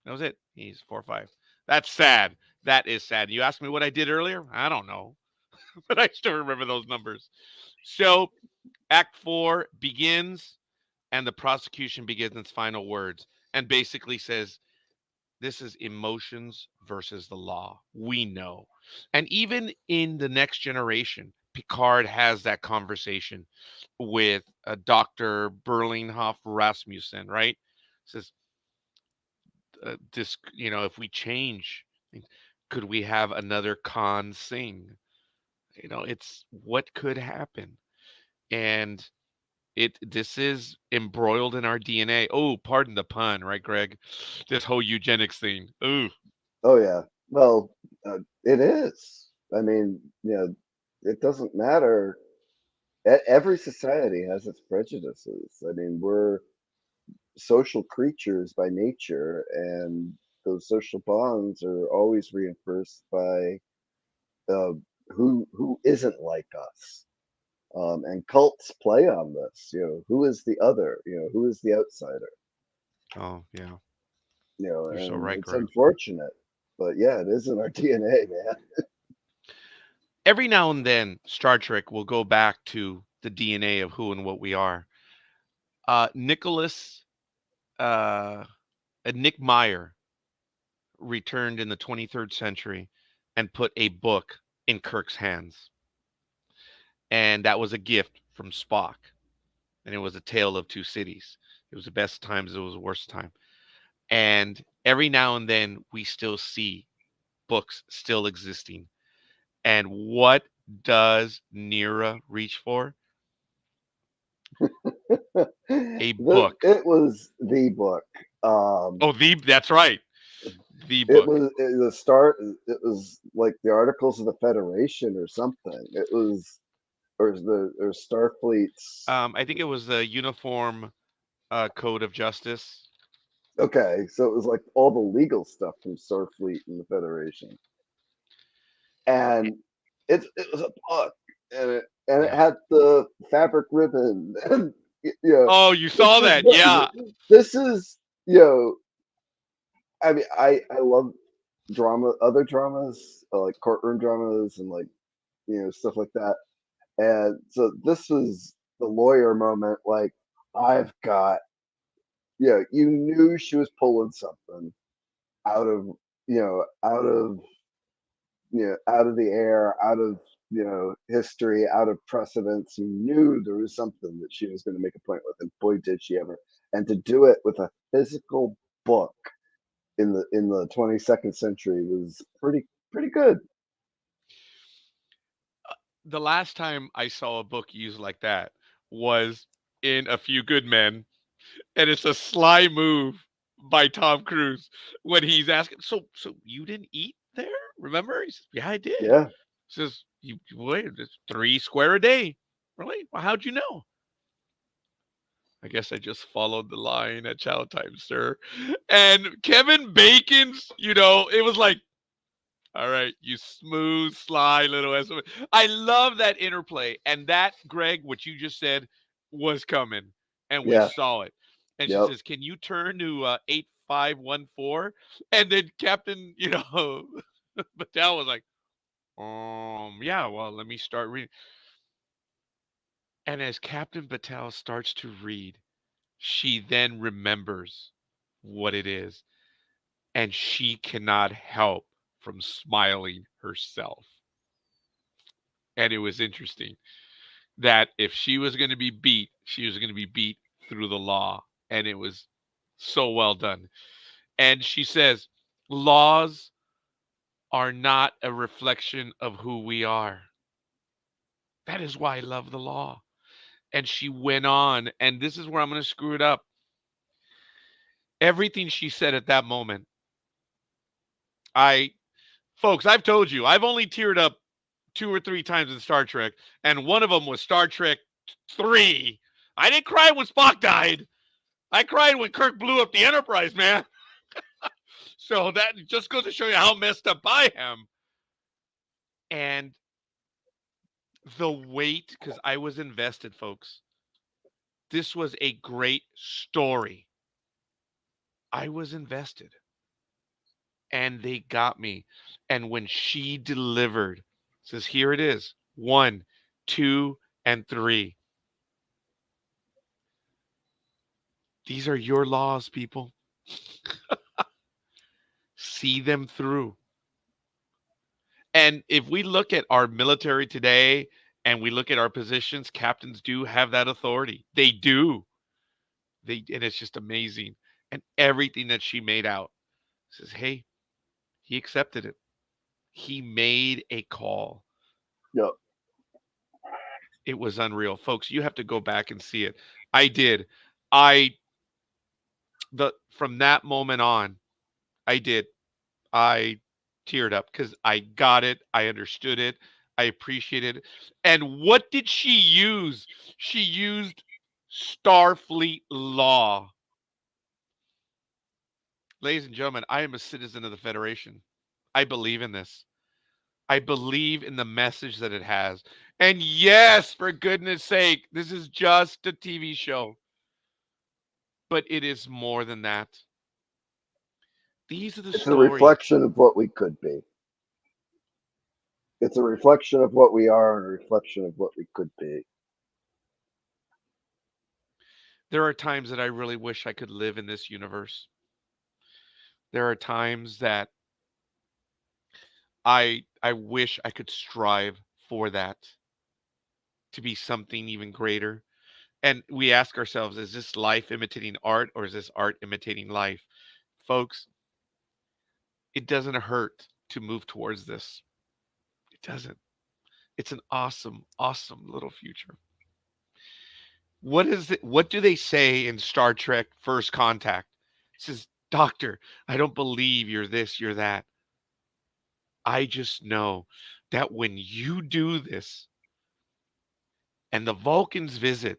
That was it. He's 4 or 5. That's sad. That is sad. You asked me what I did earlier? I don't know. But I still remember those numbers. So Act 4 begins, and the prosecution begins its final words and basically says, this is emotions versus the law. We know. And even in the next generation, Picard has that conversation with Dr. Berlinghoff Rasmussen, right? Says, if we change, could we have another Khan Singh? It's what could happen. And this is embroiled in our DNA. Oh, pardon the pun, right, Greg? This whole eugenics thing. Ooh, Oh yeah. Well, it is. I mean, it doesn't matter. Every society has its prejudices. I mean, we're social creatures by nature, and those social bonds are always reinforced by uh, who isn't like us. And cults play on this. Who is the other? Who is the outsider? oh yeah, you're so And right, it's Greg. unfortunate, but yeah, it is in our DNA, man. Every now and then, Star Trek will go back to the DNA of who and what we are. Nicholas, uh, Nick Meyer returned in the 23rd century and put a book in Kirk's hands, and that was a gift from Spock, and it was a tale of two cities. It was the best times, it was the worst time. And every now and then we still see books still existing. And what does Nira reach for? A book. It was the book. Um, Oh, the that's right. The it book. was the start. It was like the Articles of the Federation or something. It was or Starfleet's. I think it was the Uniform Code of Justice. Okay, so it was like all the legal stuff from Starfleet and the Federation, and it was a book, and it Yeah. had the fabric ribbon, and you know, Oh, you this saw is that? what Yeah. this is. You know, I mean, I love drama, other dramas, like courtroom dramas, and like stuff like that. And so this was the lawyer moment. Like I've got, you knew she was pulling something out of out of out of the air, out of history, out of precedence. You knew there was something that she was going to make a point with, and boy did she ever. And to do it with a physical book in the 22nd century was pretty good. The last time I saw a book used like that was in A Few Good Men, and it's a sly move by Tom Cruise when he's asking, "So you didn't eat there? Remember?" He says, "Yeah, I did." Yeah, He says, "You wait, it's 3 square a day." Really? Well, how'd you know? I guess I just followed the line at chow time, sir. And Kevin Bacon's, it was like, all right, you smooth, sly little SOB. I love that interplay. And that, Greg, what you just said was coming. And we yeah, saw it. And she yep, says, "Can you turn to 8514?" And then Captain, Battelle was like, yeah, well, let me start reading. And as Captain Battelle starts to read, she then remembers what it is. And she cannot help from smiling herself. And it was interesting that if she was going to be beat, she was going to be beat through the law. And it was so well done. And she says, laws are not a reflection of who we are. That is why I love the law. And she went on, and this is where I'm going to screw it up. Everything she said at that moment, I, folks, I've told you, I've only teared up 2 or 3 times in Star Trek, and one of them was Star Trek 3. I didn't cry when Spock died. I cried when Kirk blew up the Enterprise, man. So that just goes to show you how messed up I am. And the weight, because I was invested, folks. This was a great story. I was invested. And they got me. And when she delivered, says, here it is. 1, 2, and 3. These are your laws, people. See them through. And if we look at our military today and we look at our positions, captains do have that authority. They do. And it's just amazing. And everything that she made out says, hey, he accepted it. He made a call. yep. It was unreal. Folks, you have to go back and see it. I did. I the From that moment on, I did. I teared up because I got it. I understood it. I appreciated it. And what did she use? She used Starfleet law. Ladies and gentlemen, I am a citizen of the Federation. I believe in this. I believe in the message that it has. And yes, for goodness sake, this is just a TV show, but it is more than that. These are the It's a stories. reflection of what we could be. It's a reflection of what we are and a reflection of what we could be. There are times that I really wish I could live in this universe. There are times that I wish I could strive for that, to be something even greater. And we ask ourselves, is this life imitating art or is this art imitating life? Folks, it doesn't hurt to move towards this. It doesn't. It's an awesome, awesome little future. What is it? What do they say in Star Trek First Contact? It says, Doctor, I don't believe you're this, you're that. I just know that when you do this and the Vulcans visit,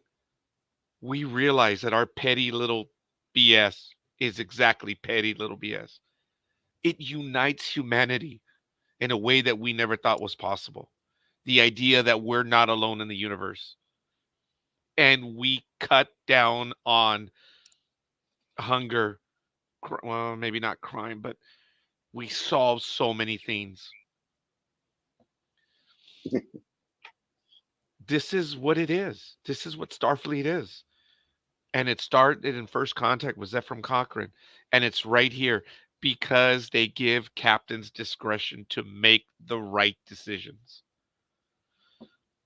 we realize that our petty little BS is exactly petty little BS. It unites humanity in a way that we never thought was possible. The idea that we're not alone in the universe. And we cut down on hunger, well, maybe not crime, but we solve so many things. This is what it is. This is what Starfleet is. And it started in First Contact with Ephraim Cochrane. And it's right here because they give captains discretion to make the right decisions.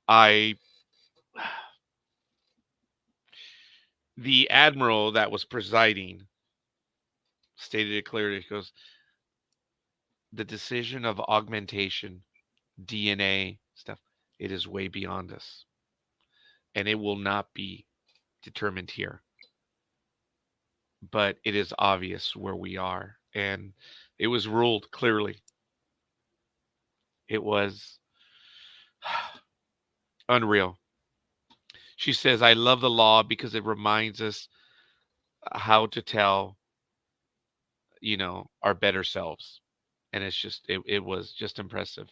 I the admiral that was presiding stated it clearly. He goes, the decision of augmentation, DNA stuff, it is way beyond us. And it will not be determined here. But it is obvious where we are. And it was ruled clearly. It was unreal. She says, I love the law because it reminds us how to tell, our better selves. And it's just, it was just impressive.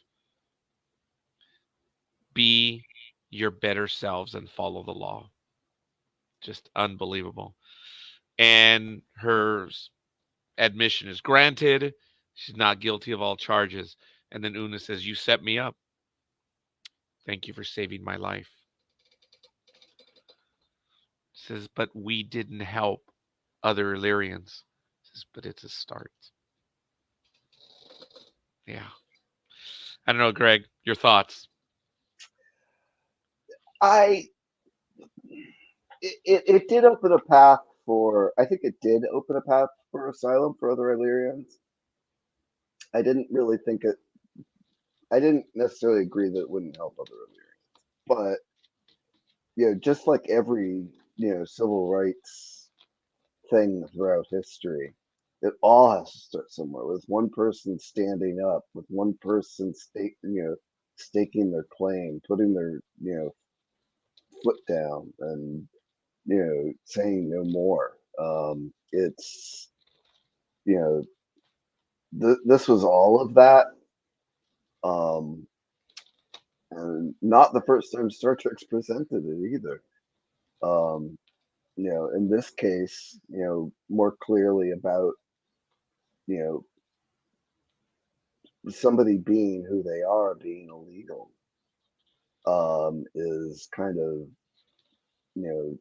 Be your better selves and follow the law. Just unbelievable. And her admission is granted. She's not guilty of all charges. And then Una says, you set me up. Thank you for saving my life. Says, but we didn't help other Illyrians. Says, but it's a start. Yeah. I don't know, Greg, your thoughts. I it did open a path for. I think it did open a path for asylum for other Illyrians. I didn't really think it. I didn't necessarily agree that it wouldn't help other Illyrians, but just like every civil rights thing throughout history, it all has to start somewhere with one person standing up, with one person staking their claim, putting their foot down, and saying no more. It's you know this was all of that, um, and not the first time Star Trek's presented it either. Um, in this case, more clearly about you know somebody being who they are, being illegal, is you know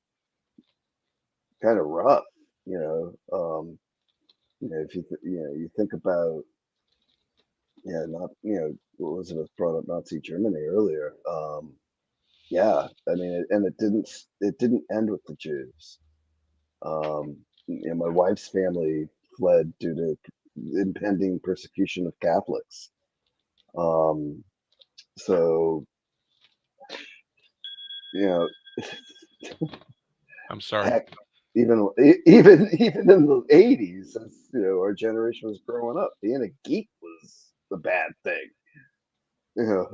rough. You know, if you think about not Elizabeth brought up Nazi Germany earlier. Yeah, I mean, and it didn't end with the Jews. My wife's family fled due to impending persecution of Catholics. Um, so you know, I'm sorry. heck, even in the '80s, as our generation was growing up, being a geek was the bad thing. So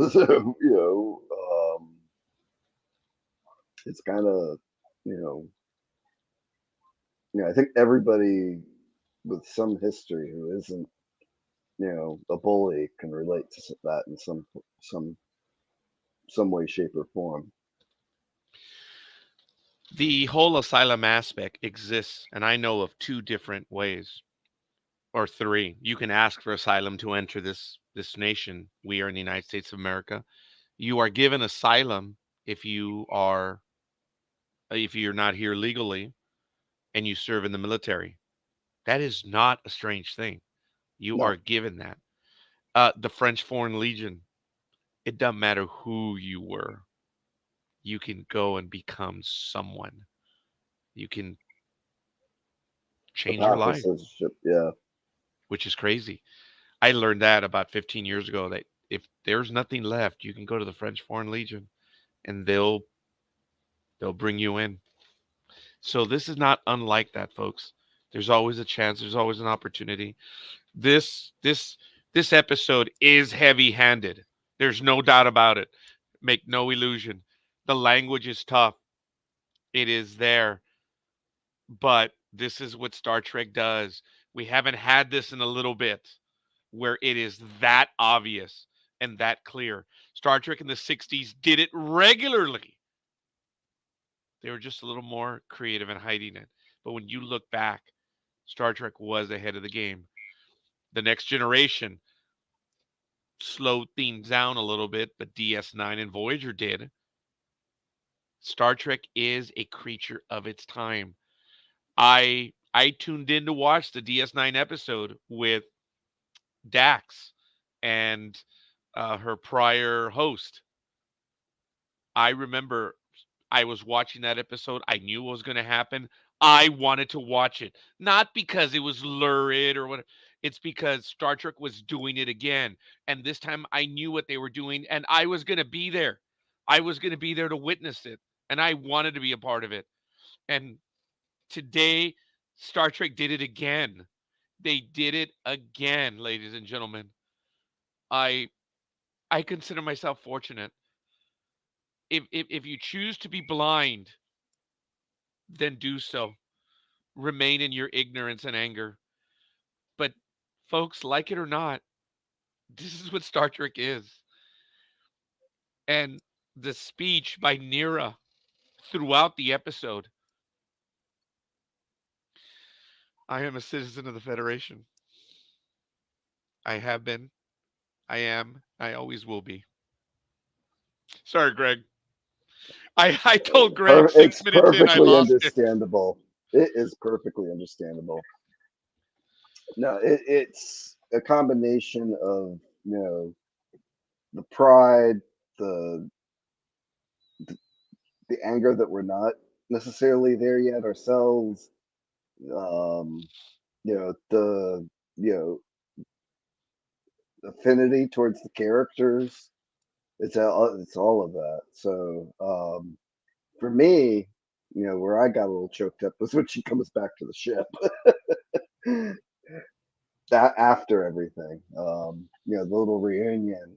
it's kind of you know I think everybody with some history who isn't a bully can relate to that in some some way, shape, or form. The whole asylum aspect exists, and I know of two different ways, or three. You can ask for asylum to enter this nation. We are in the United States of America. You are given asylum if you're not here legally and you serve in the military. That is not a strange thing. You are No, given that. The French Foreign Legion. It doesn't matter who you were. you can go and become someone. You can The change your path of life, censorship. Yeah, which is crazy. I learned that about 15 years ago that if there's nothing left, you can go to the French Foreign Legion and they'll bring you in. So this is not unlike that, folks. There's always a chance, there's always an opportunity. This episode is heavy-handed. There's no doubt about it. Make no illusion. The language is tough. It is there, but this is what Star Trek does. We haven't had this in a little bit where it is that obvious and that clear. Star Trek in the 60s did it regularly. They were just a little more creative in hiding it. But when you look back, Star Trek was ahead of the game. The Next Generation slowed things down a little bit, but DS9 and Voyager did. Star Trek is a creature of its time. I tuned in to watch the DS9 episode with Dax and her prior host. I remember I was watching that episode. I knew what was going to happen. I wanted to watch it, not because it was lurid or what. It's because Star Trek was doing it again, and this time I knew what they were doing, and I was going to be there. I was going to be there to witness it, and I wanted to be a part of it. And today, Star Trek did it again. They did it again, ladies and gentlemen. I I consider myself fortunate. If you choose to be blind, then do so. Remain in your ignorance and anger. But folks, like it or not, this is what Star Trek is. And the speech by Nira throughout the episode, I am a citizen of the Federation. I have been, I am, I always will be. Sorry, Greg. I told Greg six it's minutes in I perfectly lost it. understandable. It is perfectly understandable. No, it's a combination of the pride, the the anger that we're not necessarily there yet ourselves. Um, the you know affinity towards the characters. It's all of that. So for me, where I got a little choked up was when she comes back to the ship. That after everything, the little reunion.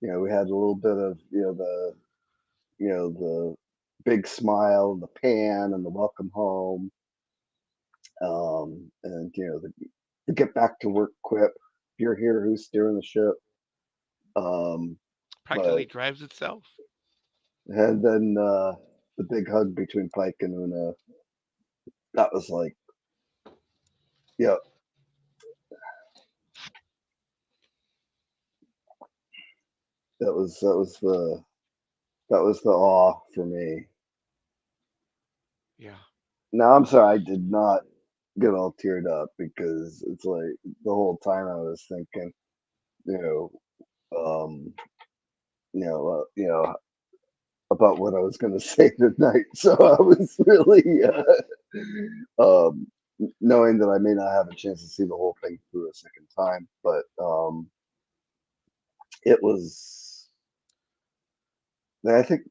We had a little bit of the big smile, the pan, and the welcome home, and the get back to work quip. If you're here, who's steering the ship? Um, Practically but drives itself. and then the big hug between Pike and Una. That was like, yeah, that was the awe for me. Yeah. Now I'm sorry I did not get all teared up because it's like the whole time I was thinking, you know, um, about what I was going to say tonight. So I was really knowing that I may not have a chance to see the whole thing through a second time, but it was. I think,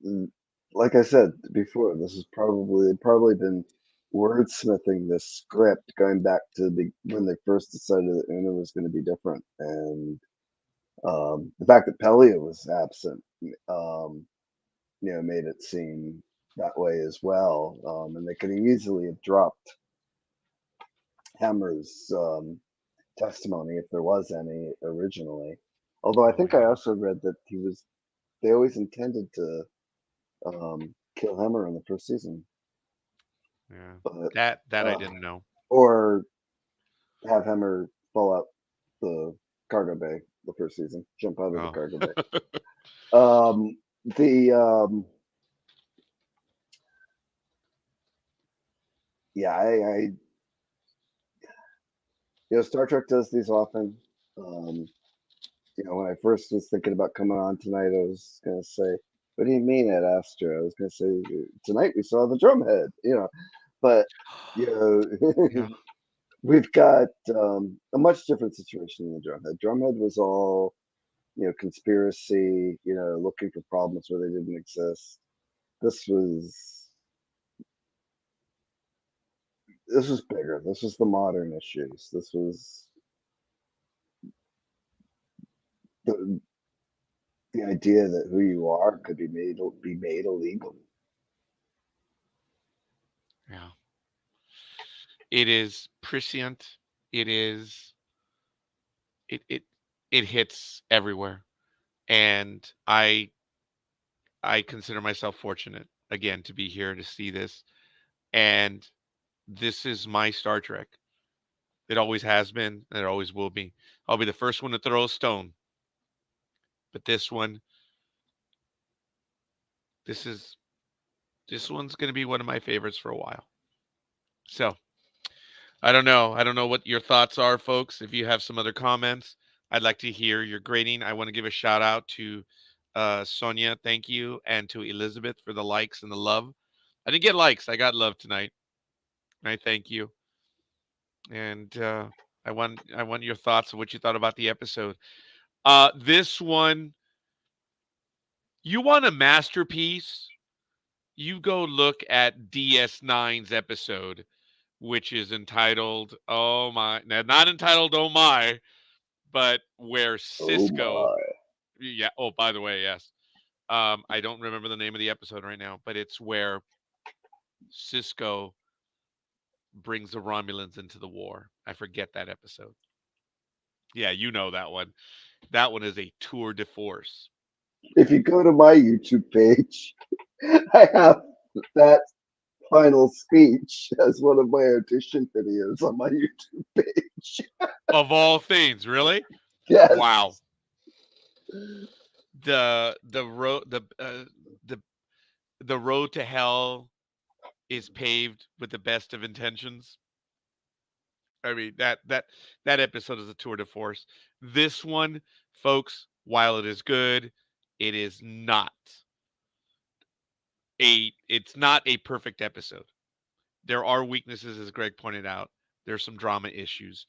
like I said before, this has probably been wordsmithing this script going back to when they first decided that Una was going to be different, and the fact that Pelia was absent, um, made it seem that way as well. And they could easily have dropped Hammer's testimony if there was any originally. Although I Oh think I yeah. also read that they always intended to kill Hammer in the first season, Yeah. but That I uh, didn't know. or have Hammer fall out the cargo bay the first season, jump out of the Oh. cargo bay. Um, the Yeah, Star Trek does these often. Um, when I first was thinking about coming on tonight, I was gonna say, What do you mean at Astra? I was gonna say tonight we saw the drumhead, but you know, Yeah, we've got a much different situation than the drumhead. Drumhead was all conspiracy, looking for problems where they didn't exist. This was this was bigger. This was the modern issues. This was the the idea that who you are could be made illegal. yeah. It is prescient. It is it it it hits everywhere, and I consider myself fortunate again to be here to see this, and this is my Star Trek. It always has been, and it always will be. I'll be the first one to throw a stone, but this is this one's going to be one of my favorites for a while. So I don't know. I don't know what your thoughts are, folks. If you have some other comments, I'd like to hear your grading. I want to give a shout out to Sonia, thank you, and to Elizabeth for the likes and the love. I didn't get likes. I got love tonight. I thank you, and I want your thoughts of what you thought about the episode. This one, you want a masterpiece? You go look at DS9's episode, which is entitled "Oh My," not entitled "Oh My," but where Oh Cisco, my. yeah. Oh, by the way, yes. I don't remember the name of the episode right now, but it's where Cisco brings the Romulans into the war. I forget that episode. Yeah, you know that one. That one is a tour de force. If you go to my YouTube page, I have that final speech as one of my audition videos on my YouTube page. Of all things, really? Wow. Yes. The road the the road to hell is paved with the best of intentions. I mean that episode is a tour de force. This one, folks, while it is good, it is not it's not a perfect episode. There are weaknesses, as Greg pointed out. There's some drama issues,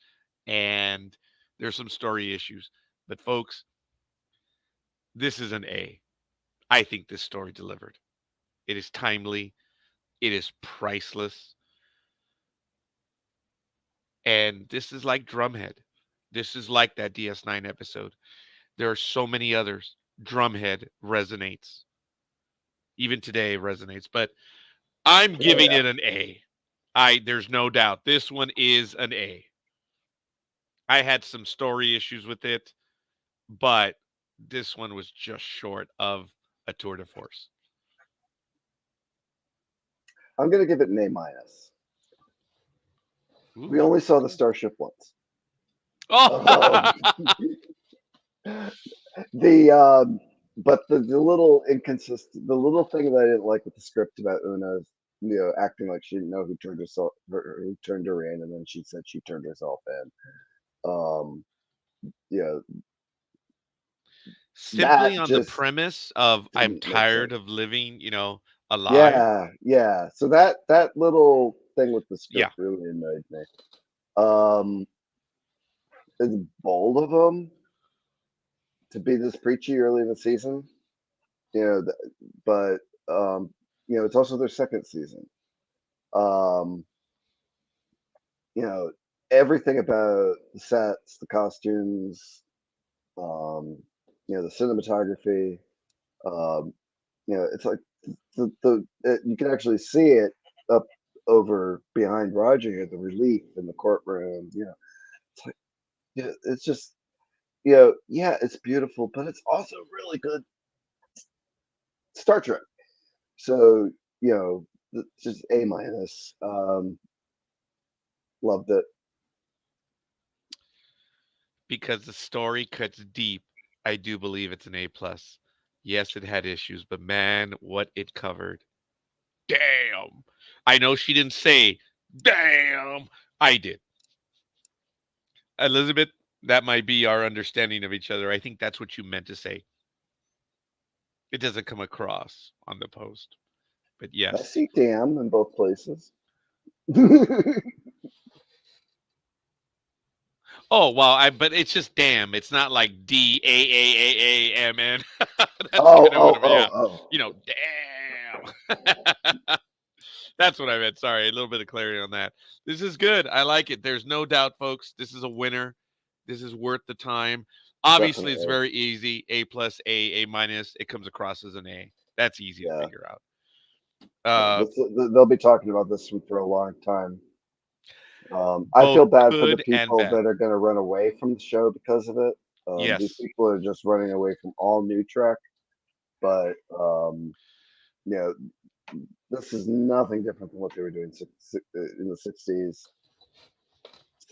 and there's some story issues. But folks, this is an A. I think this story delivered. It is timely. It is priceless. And this is like Drumhead. This is like that DS9 episode. There are so many others. Drumhead resonates. Even today resonates. But I'm Oh giving yeah. it an A. There's no doubt. This one is an A. I had some story issues with it, but this one was just short of a tour de force. I'm gonna give it an A minus. We Ooh. only saw the starship once. Oh, Um, the but the little inconsistent, the little thing that I didn't like with the script about Una, acting like she didn't know who turned her in, and then she said she turned herself in. Yeah, simply that on the just premise of I'm didn't make tired sense. of living, a lie. Yeah, yeah. So that little thing with the Yeah. script really annoyed me. Um, it's bold of them to be this preachy early in the season, you know, but it's also their second season. Um, you know, everything about the sets, the costumes, um, the cinematography. Um, it's like you can actually see it up over behind Roger, the relief in the courtroom. It's like it's just yeah, it's beautiful, but it's also really good Star Trek. So just A minus. Loved it. Because the story cuts deep, I do believe it's an A plus. Yes, it had issues, but man, what it covered. Damn. I know she didn't say damn. I did. Elizabeth, that might be our understanding of each other. I think that's what you meant to say. It doesn't come across on the post, but I yes. see damn in both places. Oh well, but it's just damn. It's not like DAAAAMN. That's Oh, kind of oh, what. Yeah, oh, oh. damn. That's what I meant. Sorry, a little bit of clarity on that. This is good. I like it. There's no doubt, folks. This is a winner. This is worth the time. Obviously, it's Definitely. very easy. A plus, A minus. It comes across as an A. That's easy to Yeah. figure out. They'll be talking about this one for a long time. I Both feel bad for the good and people bad. that are going to run away from the show because of it. These Yes, people are just running away from all new Trek, but you know, this is nothing different than what they were doing in the 60s,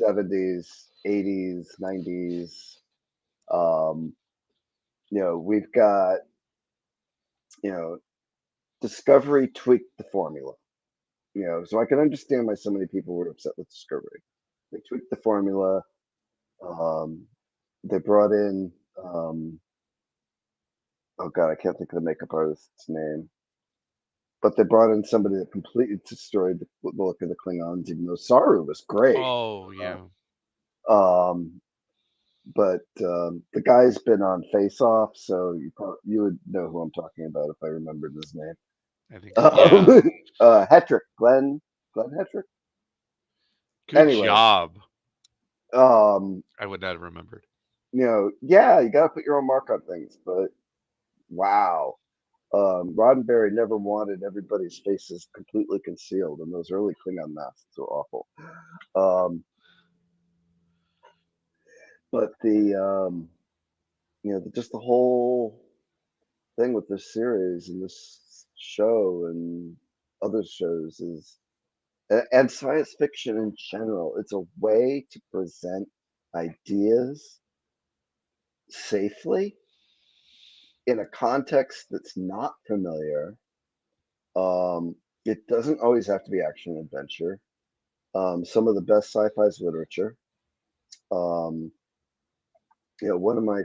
70s, 80s, 90s. Um, we've got, you know, Discovery tweaked the formula, so I can understand why so many people were upset with Discovery. They tweaked the formula. Um, they brought in, oh God, I can't think of the makeup artist's name, but they brought in somebody that completely destroyed the look of the Klingons, even though Saru was great. oh yeah. Um, but the guy's been on Face Off, so you would know who I'm talking about if I remembered his name. I think so. Um, Yeah. Hetrick, Glenn Hetrick. Good Anyway, job. um, I would not have remembered. yeah, you got to put your own mark on things, but wow. Roddenberry never wanted everybody's faces completely concealed, and those early Klingon masks were awful. Um, but just the whole thing with this series and this show and other shows is, and science fiction in general, it's a way to present ideas safely in a context that's not familiar. Um, it doesn't always have to be action and adventure. Some of the best sci-fi is literature. Um, one of my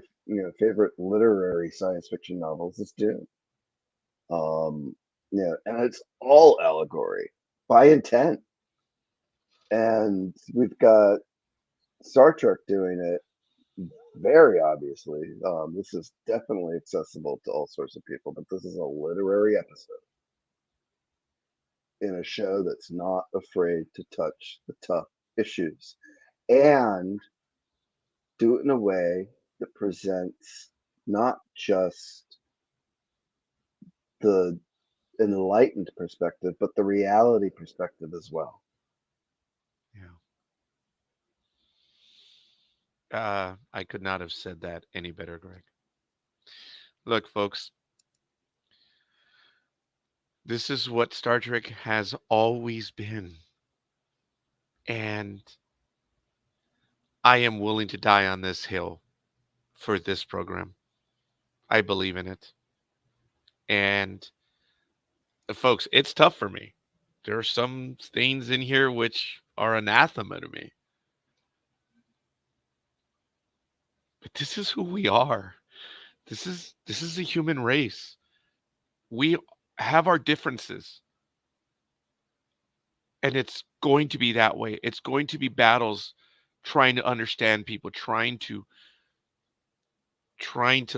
favorite literary science fiction novels is Dune. Um, and it's all allegory by intent. And we've got Star Trek doing it very obviously. This is definitely accessible to all sorts of people, but this is a literary episode in a show that's not afraid to touch the tough issues and do it in a way that presents not just the enlightened perspective, but the reality perspective as well. Yeah. I could not have said that any better, Greg. Look, folks, this is what Star Trek has always been. And I am willing to die on this hill for this program. I believe in it. And folks, it's tough for me. There are some things in here which are anathema to me. But this is who we are. This is the human race. We have our differences, and it's going to be that way. It's going to be battles trying to understand people, trying to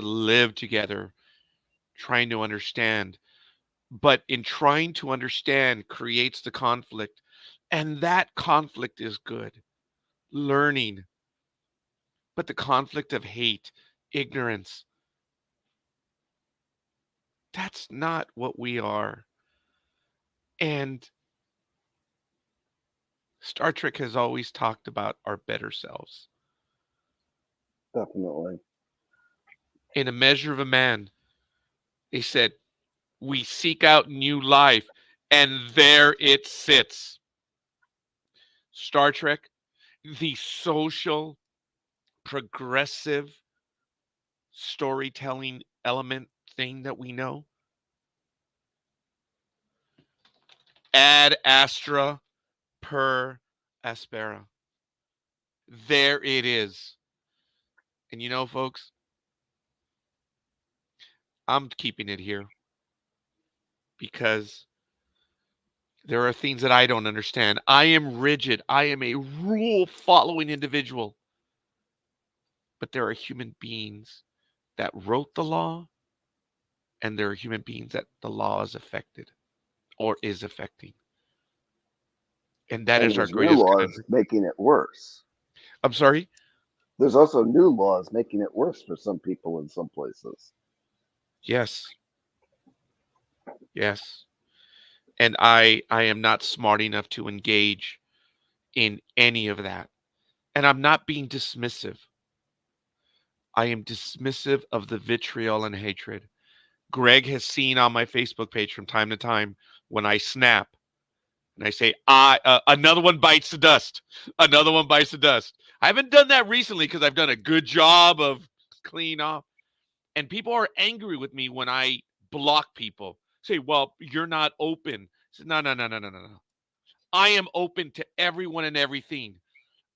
live together, trying to understand. But in trying to understand creates the conflict, and that conflict is good. Learning, but the conflict of hate, ignorance, that's not what we are. And Star Trek has always talked about our better selves. Definitely. In A Measure of a Man, they said, we seek out new life, and there it sits. Star Trek, the social, progressive storytelling element thing that we know. Ad astra per aspera. There it is. And folks, I'm keeping it here because there are things that I don't understand. I am rigid. I am a rule following individual. But there are human beings that wrote the law, and there are human beings that the law is affected or is affecting. And that And is our there's new greatest laws conundrum. making it worse. I'm sorry? There's also new laws making it worse for some people in some places. Yes. Yes. And I am not smart enough to engage in any of that. And I'm not being dismissive. I am dismissive of the vitriol and hatred. Greg has seen on my Facebook page from time to time when I snap and I say, another one bites the dust. Another one bites the dust. I haven't done that recently because I've done a good job of cleaning off. And people are angry with me when I block people. Say, well, you're not open. I say, no, no, no, no, no, no, no. I am open to everyone and everything.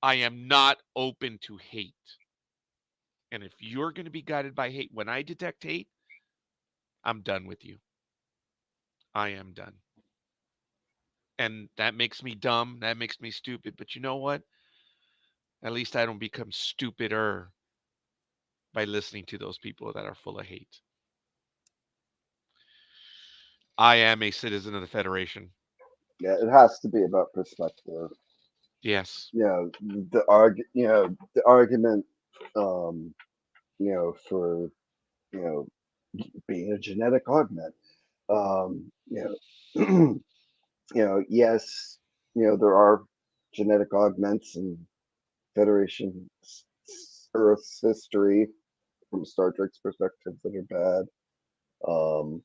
I am not open to hate. And if you're going to be guided by hate, when I detect hate, I'm done with you. I am done. And that makes me dumb. That makes me stupid. But you know what? At least I don't become stupider by listening to those people that are full of hate. I am a citizen of the Federation. Yeah, it has to be about perspective. Yes. The argument, um, for you know being a genetic augment. Um, you know, yes, there are genetic augments in Federation Earth's history from Star Trek's perspective that are bad. Um,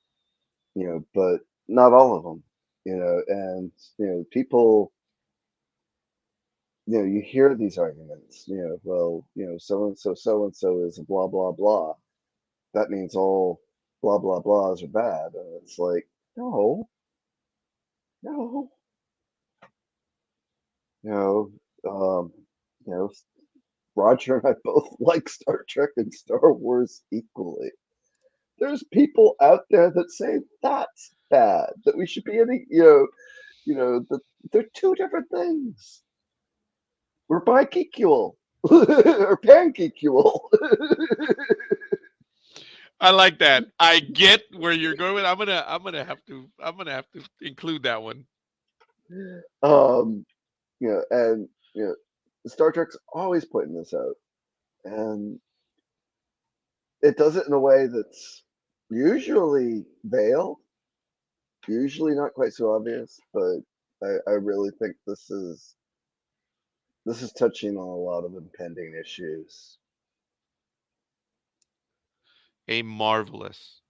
but not all of them. And people. You hear these arguments. Well, so and so is a blah blah blah. That means all blah blah blahs are bad. And it's like, no, no, you know, um, you know, Roger and I both like Star Trek and Star Wars equally. There's people out there that say that's bad, that we should be any, that they're two different things. We're bikequal or panquequal. I like that. I get where you're going. I'm gonna have to include that one. um, and Star Trek's always pointing this out, and it does it in a way that's usually veiled, usually not quite so obvious, but I really think this is touching on a lot of impending issues. A marvelous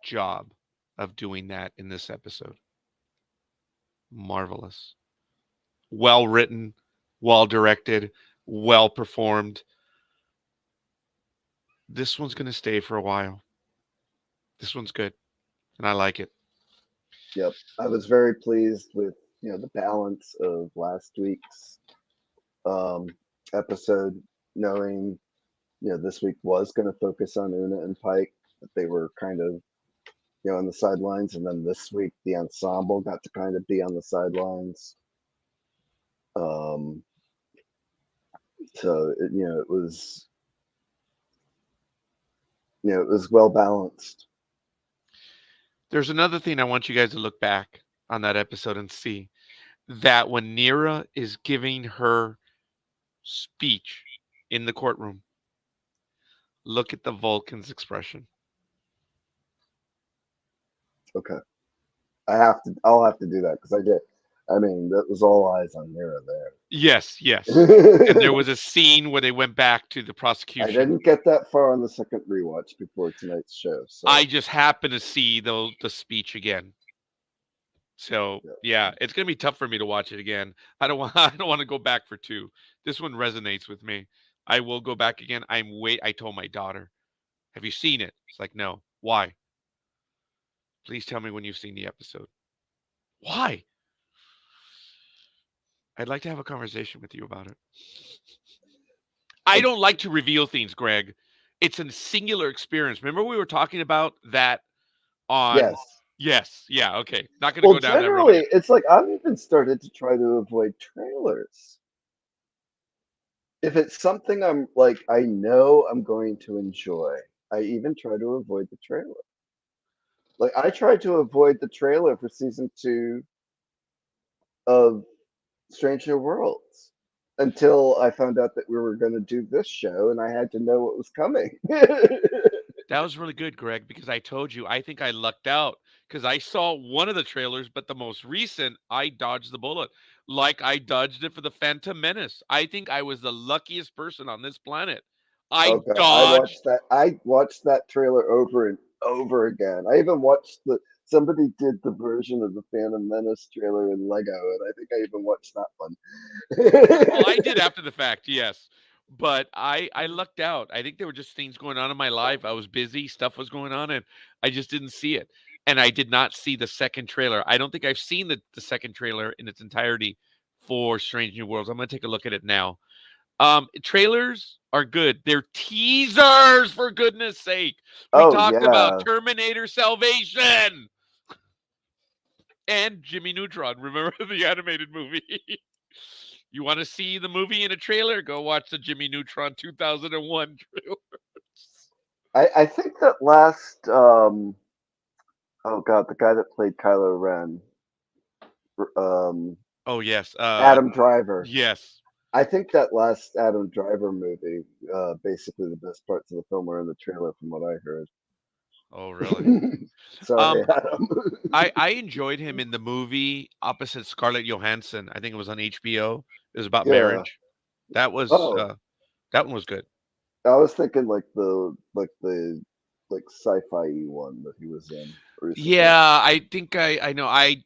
job of doing that in this episode. Marvelous. Well written, well directed, well performed. This one's going to stay for a while. This one's good, and I like it. Yep, I was very pleased with the balance of last week's um, episode, knowing this week was going to focus on Una and Pike, that they were kind of on the sidelines, and then this week the ensemble got to kind of be on the sidelines. Um, so it was well balanced. There's another thing I want you guys to look back on that episode and see that when Nira is giving her speech in the courtroom, look at the Vulcan's expression. Okay, I'll have to do that because I did. I mean, that was all eyes on Mira Yes, yes. And there there. was a scene where they went back to the I prosecution. didn't get that far on the second rewatch before tonight's show, I so just happened to see the speech again. So yeah. yeah, it's gonna be tough for me to watch it again. I don't want I don't want to go back for two. This one resonates with me. I will go back again. I told my daughter, have you seen it? It's like, no. Why? Please tell me when you've seen the episode. Why? I'd like to have a conversation with you about it. I don't like to reveal things, Greg. It's a singular experience. Remember we were talking about that on. Yes. Yes, yeah, okay. Not going to Well, go down that road again. generally, it's like I've even started to try to avoid trailers. If it's something I'm like, I know I'm going to enjoy, I even try to avoid the trailer. Like, I tried to avoid the trailer for season 2 of Strange New Worlds until I found out that we were going to do this show and I had to know what was coming. That was really good, Greg, because I told you I think I lucked out because I saw one of the trailers, but the most recent, I dodged the bullet. Like I dodged it for the Phantom Menace. I think I was the luckiest person on this planet. I Okay, dodged. I watched that trailer over and over again. I even watched the somebody did the version of the Phantom Menace trailer in Lego, and I think I even watched that Well, I one. did after the fact, yes. But I lucked out. I think there were just things going on in my life. I was busy, stuff was going on, and I just didn't see it. And I did not see the second trailer. I don't think I've seen the second trailer in its entirety for Strange New Worlds. I'm gonna take a look at it now. Trailers are good. They're teasers, for goodness sake. We Oh talked about yeah. Terminator Salvation and Jimmy Neutron. Remember the animated movie? You want to see the movie in a trailer? Go watch the Jimmy Neutron 2001 trailer. I think that last oh god, the guy that played Kylo Ren, um Oh yes, Adam Driver. yes. I think that last Adam Driver movie, basically the best parts of the film were in the trailer from what I heard. Oh really? Sorry, Um, Adam. I enjoyed him in the movie opposite Scarlett Johansson. I think it was on HBO. It was about Yeah. marriage. That was Oh, that one was good. I was thinking like sci-fi one that he was in recently. Yeah, I think I know. I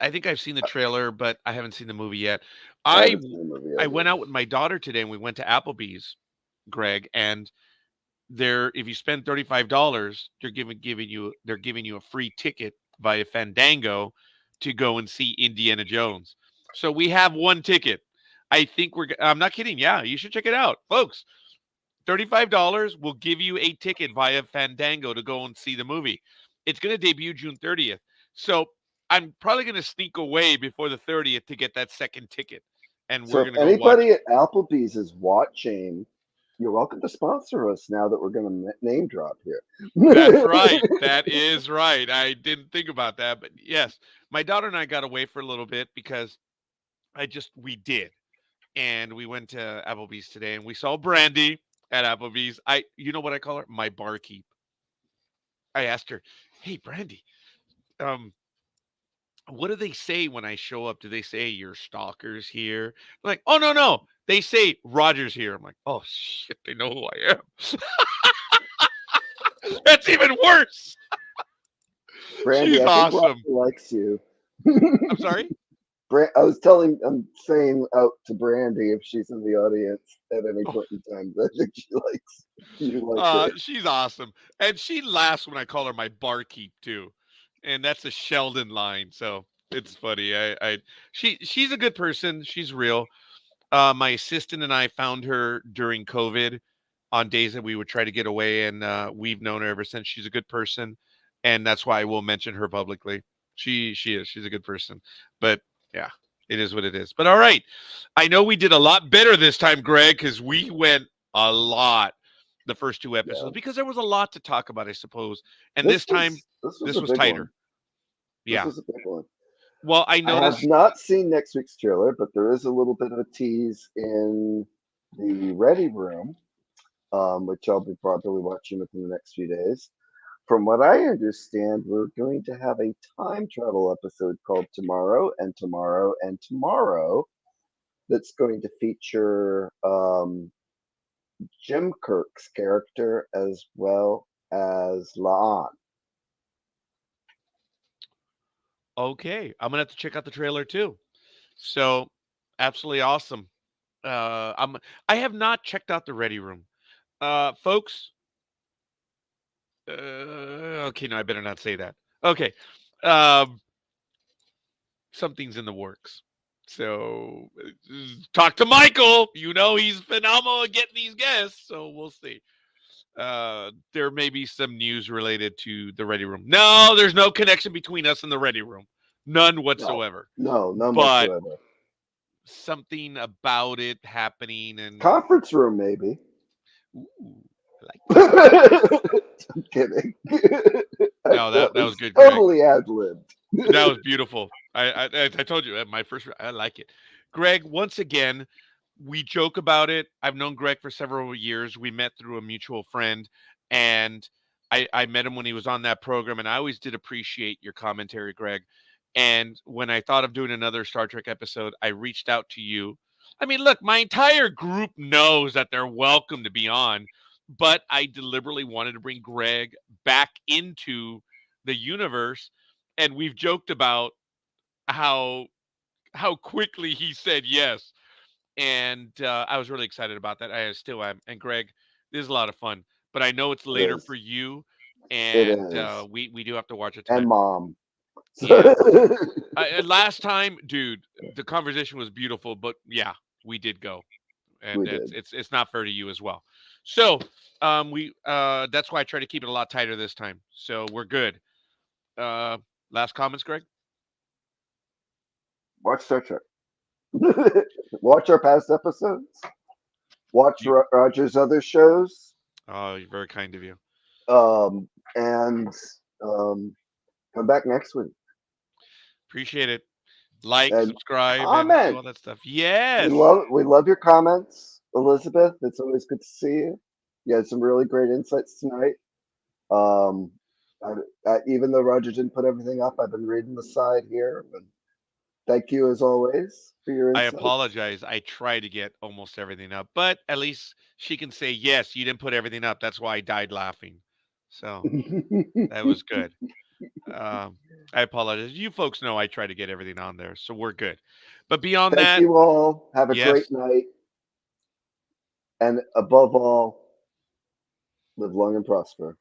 think I've seen the trailer, but I haven't seen the movie yet. I I haven't seen the movie I either. went out with my daughter today and we went to Applebee's, Greg, and there if you spend $35, they're giving you a free ticket via Fandango to go and see Indiana Jones. So we have one ticket. I think I'm not kidding. Yeah, you should check it out, folks. $35 will give you a ticket via Fandango to go and see the movie. It's going to debut June 30th. So I'm probably going to sneak away before the 30th to get that second ticket. And So we're if going to go watch anybody it. at Applebee's is watching, you're welcome to sponsor us now that we're going to name drop here. That's right. That is right. I didn't think about that. But yes, my daughter and I got away for a little bit because we did. And we went to Applebee's today and we saw Brandy at Applebee's. You know what I call her? My barkeep. I asked her, hey, Brandy, um, what do they say when I show up? Do they say your stalker's here? I'm like, oh no, no. They say Roger's here. I'm like, oh shit, they know who I am. That's even worse. Brandy, She's I think Roger awesome. likes you. I'm sorry. I'm saying out to Brandy if she's in the audience at any point in time. I think she likes you like her. She's awesome. And she laughs when I call her my barkeep too. And that's a Sheldon line. So it's funny. She's a good person. She's real. My assistant and I found her during COVID on days that we would try to get away, and we've known her ever since. She's a good person, and that's why I will mention her publicly. She is. She's a good person. But yeah, it is what it is. But all right, I know we did a lot better this time, Greg, because we went a lot the first two Yeah. episodes because there was a lot to talk about, I suppose. And this time, This was this a was big one. tighter. This Yeah. was a big one. Well, I I have noticed. not seen next week's trailer, but there is a little bit of a tease in the Ready Room, which I'll be probably watching within the next few days. From what I understand, we're going to have a time travel episode called Tomorrow and Tomorrow and Tomorrow that's going to feature Jim Kirk's character as well as Laan. Okay, I'm gonna have to check out the trailer too. So, absolutely awesome. I'm I have not checked out the Ready Room. Folks, okay, no, I better not say that. Okay. Um, something's in the works. So, talk to Michael. You know he's phenomenal at getting these guests, so we'll see. There may be some news related to the Ready Room. No, there's no connection between us and the Ready Room. None No, whatsoever. no, none But whatsoever. something about it happening and Conference room, maybe. ooh, I like that. I'm kidding. that No, that was was good, Greg. totally ad libbed. That was beautiful. I told you my first. I like it, Greg. Once again, we joke about it. I've known Greg for several years. We met through a mutual friend, and I met him when he was on that program, and I always did appreciate your commentary, Greg. And when I thought of doing another Star Trek episode, I reached out to you. I mean, look, my entire group knows that they're welcome to be on, but I deliberately wanted to bring Greg back into the universe, and we've joked about how how quickly he said yes, and I was really excited about that. I still am. And Greg, this is a lot of fun, but I know it's It later for is. you, It and is. we do have to watch it And tonight. mom. Yeah. Last time, dude, the conversation was beautiful, but yeah, we did go, and We did. it's not fair to you as well. So, we that's why I try to keep it a lot tighter this time. So we're good. Uh, Last comments, Greg. Watch Star Trek. Watch our past episodes. Watch You, Roger's other shows. oh, you're very kind of you. And um, come back next week. Appreciate it. Like, And subscribe, and do comment. all that stuff. We Yes, love your comments, Elizabeth. It's always good to see you. You had some really great insights tonight. Um, Even though Roger didn't put everything up, I've been reading the side here. And thank you as always for your I insights. apologize. I try to get almost everything up, but at least she can say, yes, you didn't put everything up. That's why I died laughing. So that was good. Um, I apologize. You folks know I try to get everything on there, so we're good. But beyond Thank that, you all. Have a great yes, night. And above all, live long and prosper.